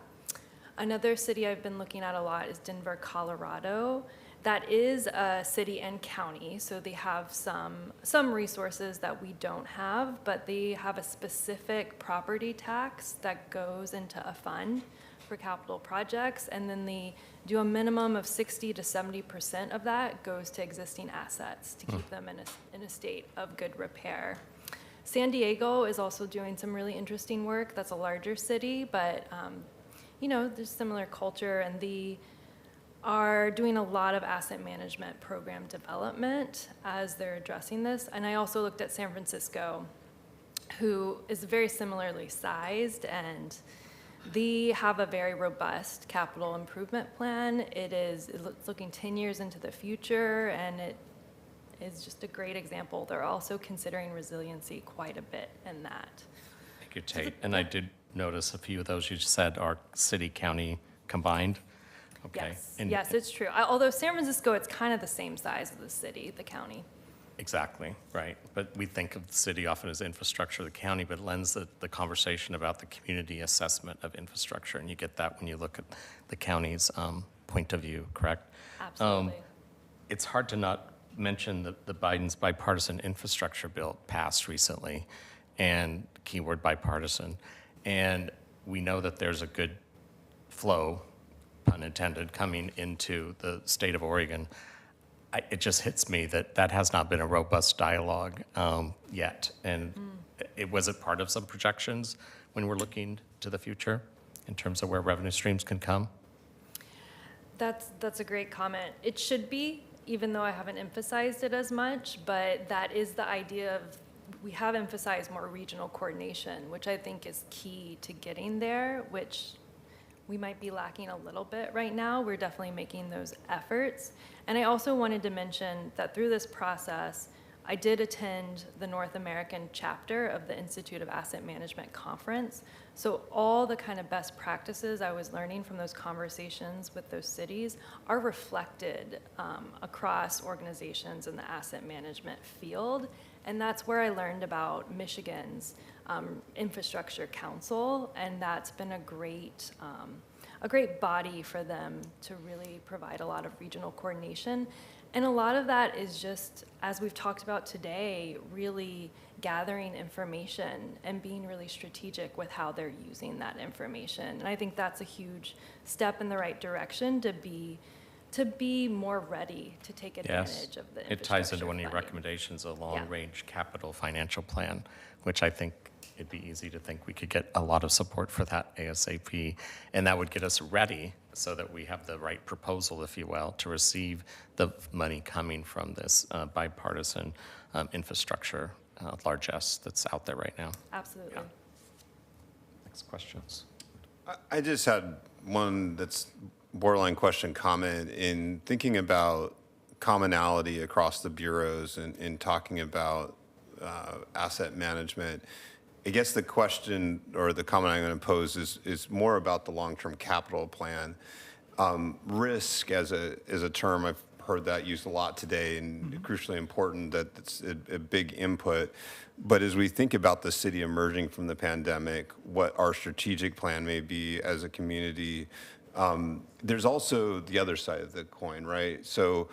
Another city I've been looking at a lot is Denver, Colorado. That is a city and county, so they have some resources that we don't have, but they have a specific property tax that goes into a fund for capital projects, and then they do a minimum of 60 to 70% of that goes to existing assets to keep them in a state of good repair. San Diego is also doing some really interesting work. That's a larger city, but you know, there's similar culture, and they are doing a lot of asset management program development as they're addressing this. And I also looked at San Francisco, who is very similarly sized, and they have a very robust capital improvement plan. It's looking 10 years into the future, and it is just a great example. They're also considering resiliency quite a bit in that. Thank you, Tate. And I did notice a few of those you said are city-county combined. Okay. Yes, And- yes, it's true. Although San Francisco, it's kind of the same size as the city, the county. Exactly, right. But we think of the city often as infrastructure of the county, but it lends the conversation about the community assessment of infrastructure. And you get that when you look at the county's point of view, correct? Absolutely. It's hard to not mention the Biden's bipartisan infrastructure bill passed recently, and keyword bipartisan. And we know that there's a good flow, pun intended, coming into the state of Oregon. It just hits me that has not been a robust dialogue yet. And was it part of some projections when we're looking to the future in terms of where revenue streams can come? That's a great comment. It should be, even though I haven't emphasized it as much, but that is the idea of, we have emphasized more regional coordination, which I think is key to getting there, which we might be lacking a little bit right now. We're definitely making those efforts. And I also wanted to mention that through this process, I did attend the North American chapter of the Institute of Asset Management conference. So all the kind of best practices I was learning from those conversations with those cities are reflected across organizations in the asset management field. And that's where I learned about Michigan's Infrastructure Council, and that's been a great body for them to really provide a lot of regional coordination. And a lot of that is just, as we've talked about today, really gathering information and being really strategic with how they're using that information. And I think that's a huge step in the right direction to be more ready to take advantage of the infrastructure It ties into one of your funding. recommendations, a long-range capital financial plan, which I think it'd be easy to think we could get a lot of support for that ASAP. And that would get us ready so that we have the right proposal, if you will, to receive the money coming from this bipartisan infrastructure largesse that's out there right now. Absolutely. Yeah. Next questions. I just had one that's borderline question comment in thinking about commonality across the bureaus and in talking about asset management. I guess the question or the comment I'm going to pose is more about the long-term capital plan. Risk as a term, I've heard that used a lot today, and crucially important that it's a big input. But as we think about the city emerging from the pandemic, what our strategic plan may be as a community, there's also the other side of the coin, right? So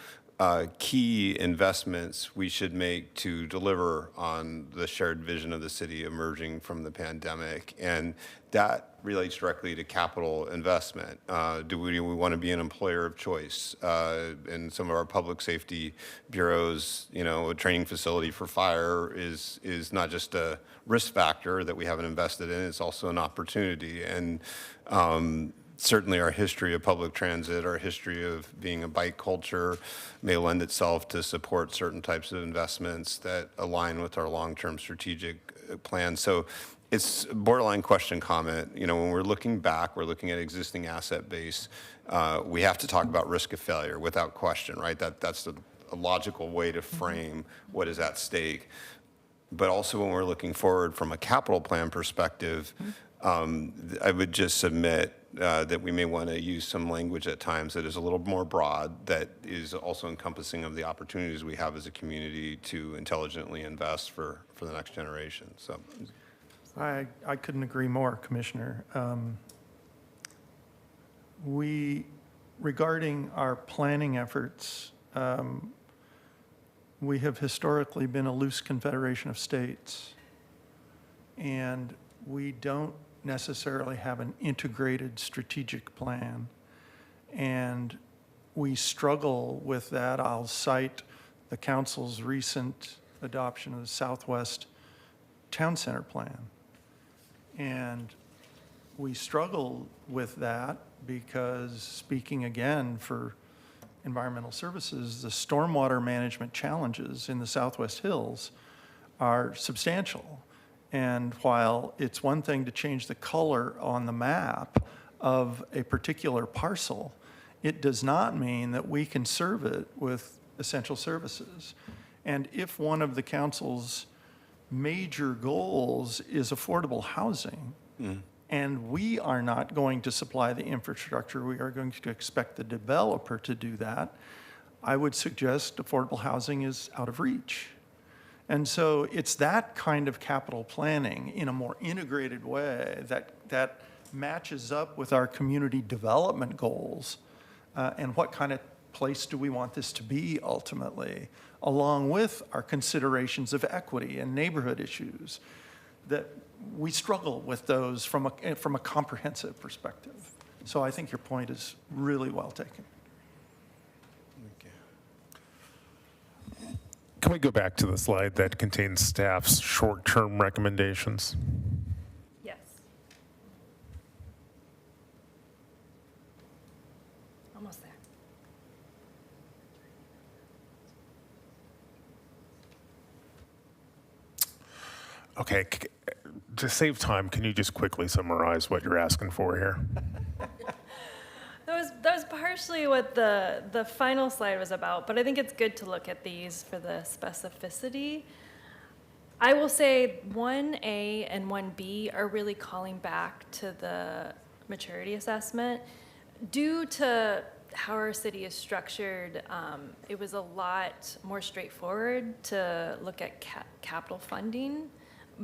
key investments we should make to deliver on the shared vision of the city emerging from the pandemic. And that relates directly to capital investment. Do we want to be an employer of choice? In some of our public safety bureaus, you know, a training facility for fire is not just a risk factor that we haven't invested in, it's also an opportunity. And certainly our history of public transit, our history of being a bike culture may lend itself to support certain types of investments that align with our long-term strategic plan. So it's a borderline question comment. You know, when we're looking back, we're looking at existing asset base. We have to talk about risk of failure without question, right? That's a logical way to frame what is at stake. But also when we're looking forward from a capital plan perspective, I would just submit that we may want to use some language at times that is a little more broad, that is also encompassing of the opportunities we have as a community to intelligently invest for the next generation. So, I couldn't agree more, Commissioner. regarding our planning efforts, we have historically been a loose confederation of states, and we don't necessarily have an integrated strategic plan. And we struggle with that. I'll cite the council's recent adoption of the Southwest Town Center Plan. And we struggle with that because, speaking again for environmental services, the stormwater management challenges in the Southwest Hills are substantial. And while it's one thing to change the color on the map of a particular parcel, it does not mean that we can serve it with essential services. And if one of the council's major goals is affordable housing, and we are not going to supply the infrastructure, we are going to expect the developer to do that, I would suggest affordable housing is out of reach. And so it's that kind of capital planning in a more integrated way that matches up with our community development goals and what kind of place do we want this to be ultimately, along with our considerations of equity and neighborhood issues, that we struggle with those from a comprehensive perspective. So I think your point is really well taken. Can we go back to the slide that contains staff's short-term recommendations? Yes. Almost there. Okay, to save time, can you just quickly summarize what you're asking for here? That was partially what the final slide was about, but I think it's good to look at these for the specificity. I will say 1A and 1B are really calling back to the maturity assessment. Due to how our city is structured, it was a lot more straightforward to look at capital funding,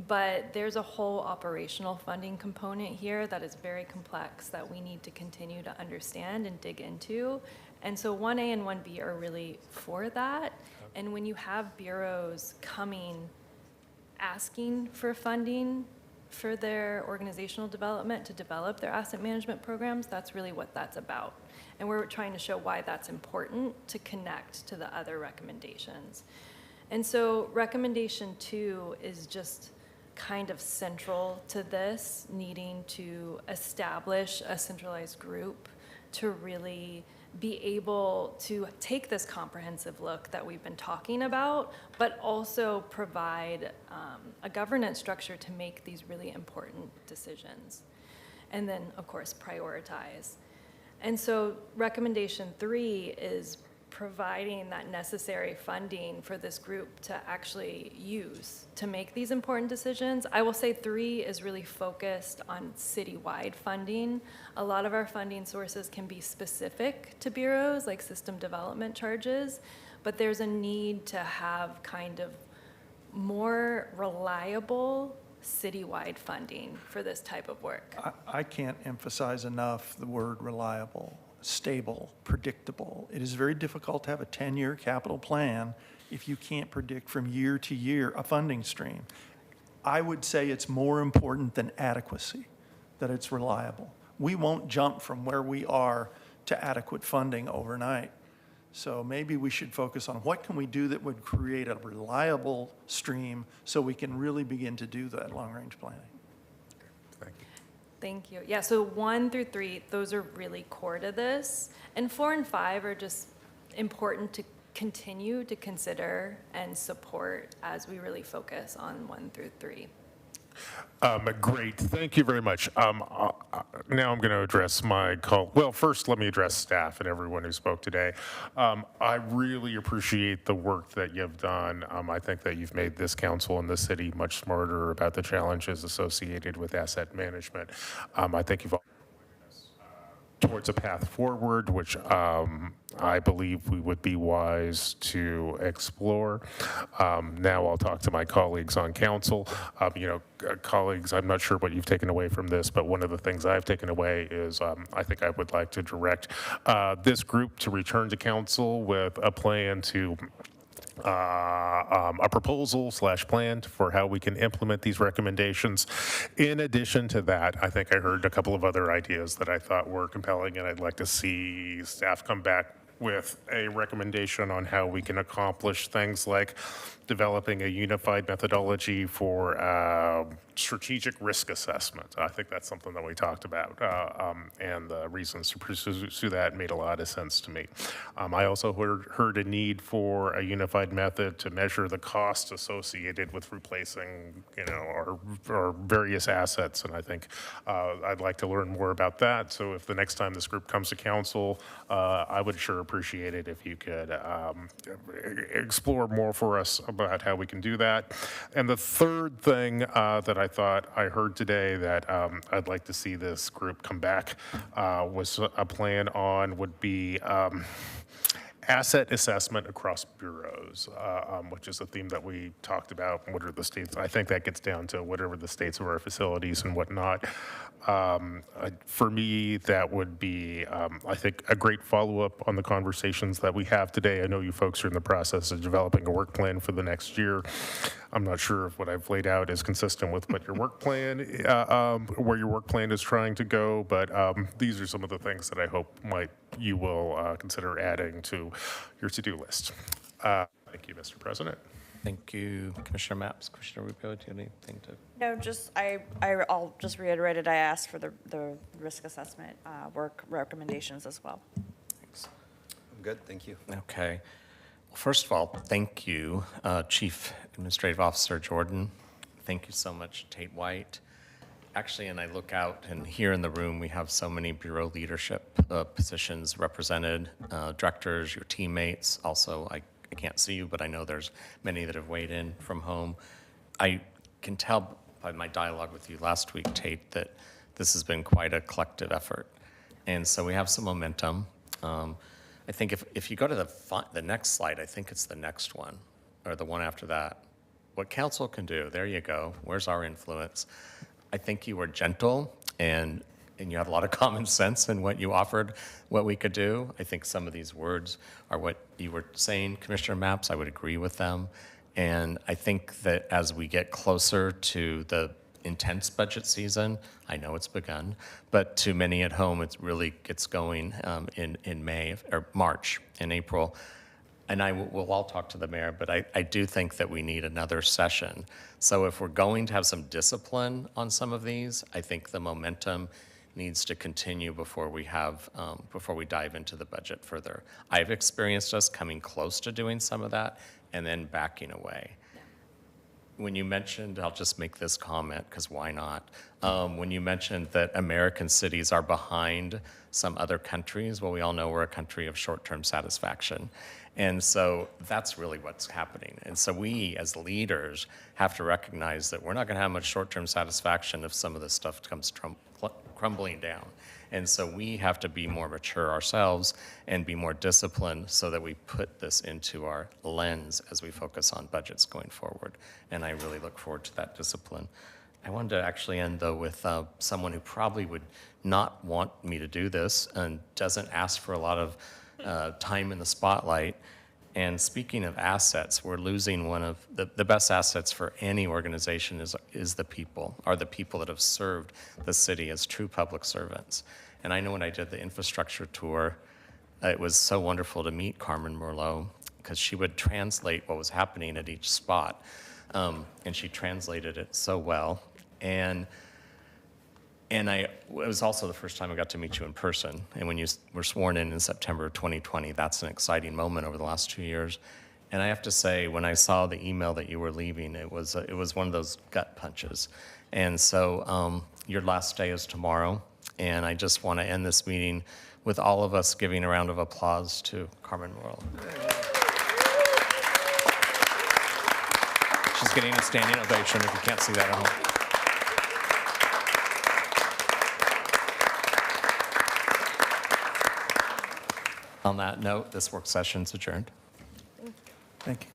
but there's a whole operational funding component here that is very complex that we need to continue to understand and dig into. And so 1A and 1B are really for that. And when you have bureaus coming, asking for funding for their organizational development to develop their asset management programs, that's really what that's about. And we're trying to show why that's important to connect to the other recommendations. And so recommendation 2 is just kind of central to this, needing to establish a centralized group to really be able to take this comprehensive look that we've been talking about, but also provide a governance structure to make these really important decisions. And then, of course, prioritize. And so recommendation 3 is providing that necessary funding for this group to actually use to make these important decisions. I will say 3 is really focused on citywide funding. A lot of our funding sources can be specific to bureaus, like system development charges, but there's a need to have kind of more reliable citywide funding for this type of work. I can't emphasize enough the word reliable, stable, predictable. It is very difficult to have a 10-year capital plan if you can't predict from year to year a funding stream. I would say it's more important than adequacy, that it's reliable. We won't jump from where we are to adequate funding overnight. So maybe we should focus on what can we do that would create a reliable stream so we can really begin to do that long-range planning. Thank you. Yeah, so 1 through 3, those are really core to this. And 4 and 5 are just important to continue to consider and support as we really focus on 1 through 3. Great, thank you very much. Now I'm going to address my call. Well, first, let me address staff and everyone who spoke today. I really appreciate the work that you've done. I think that you've made this council and the city much smarter about the challenges associated with asset management. I think you've all towards a path forward, which I believe we would be wise to explore. Now I'll talk to my colleagues on council. Colleagues, I'm not sure what you've taken away from this, but one of the things I've taken away is I think I would like to direct this group to return to council with a plan to a proposal / plan for how we can implement these recommendations. In addition to that, I think I heard a couple of other ideas that I thought were compelling, and I'd like to see staff come back with a recommendation on how we can accomplish things like developing a unified methodology for strategic risk assessment. I think that's something that we talked about, and the reasons to pursue that made a lot of sense to me. I also heard a need for a unified method to measure the cost associated with replacing, our various assets, and I think I'd like to learn more about that. So if the next time this group comes to council, I would sure appreciate it if you could explore more for us about how we can do that. And the third thing that I thought I heard today that I'd like to see this group come back was a plan on would be asset assessment across bureaus, which is a theme that we talked about. What are the states? I think that gets down to whatever the states of our facilities and whatnot. For me, that would be, I think, a great follow-up on the conversations that we have today. I know you folks are in the process of developing a work plan for the next year. I'm not sure if what I've laid out is consistent with what your work plan, where your work plan is trying to go, but these are some of the things that I hope you will consider adding to your to-do list. Thank you, Mr. President. Thank you, Commissioner Mapps. Commissioner Rubio, do you have anything to? No, I'll just reiterate it. I asked for the risk assessment work recommendations as well. Thanks. I'm good, thank you. Okay. Well, first of all, thank you, Chief Administrative Officer Jordan. Thank you so much, Tate White. Actually, and I look out, and here in the room, we have so many bureau leadership positions represented, directors, your teammates. Also, I can't see you, but I know there's many that have weighed in from home. I can tell by my dialogue with you last week, Tate, that this has been quite a collective effort. And so we have some momentum. I think if you go to the next slide, I think it's the next one, or the one after that. What council can do, there you go. Where's our influence? I think you were gentle and you had a lot of common sense in what you offered, what we could do. I think some of these words are what you were saying, Commissioner Mapps. I would agree with them. And I think that as we get closer to the intense budget season, I know it's begun, but to many at home, it really gets going in May or March and April. And we'll all talk to the mayor, but I do think that we need another session. So if we're going to have some discipline on some of these, I think the momentum needs to continue before we dive into the budget further. I've experienced us coming close to doing some of that and then backing away. When you mentioned, I'll just make this comment because why not? When you mentioned that American cities are behind some other countries, well, we all know we're a country of short-term satisfaction. And so that's really what's happening. And so we, as leaders, have to recognize that we're not going to have much short-term satisfaction if some of this stuff comes crumbling down. And so we have to be more mature ourselves and be more disciplined so that we put this into our lens as we focus on budgets going forward. And I really look forward to that discipline. I wanted to actually end, though, with someone who probably would not want me to do this and doesn't ask for a lot of time in the spotlight. And speaking of assets, we're losing one of the best assets for any organization is the people that have served the city as true public servants. And I know when I did the infrastructure tour, it was so wonderful to meet Carmen Merlot because she would translate what was happening at each spot. And she translated it so well. And it was also the first time I got to meet you in person. And when you were sworn in September of 2020, that's an exciting moment over the last 2 years. And I have to say, when I saw the email that you were leaving, it was one of those gut punches. And so your last day is tomorrow. And I just want to end this meeting with all of us giving a round of applause to Carmen Merlot. She's getting a standing ovation if you can't see that at home. On that note, this work session's adjourned. Thank you.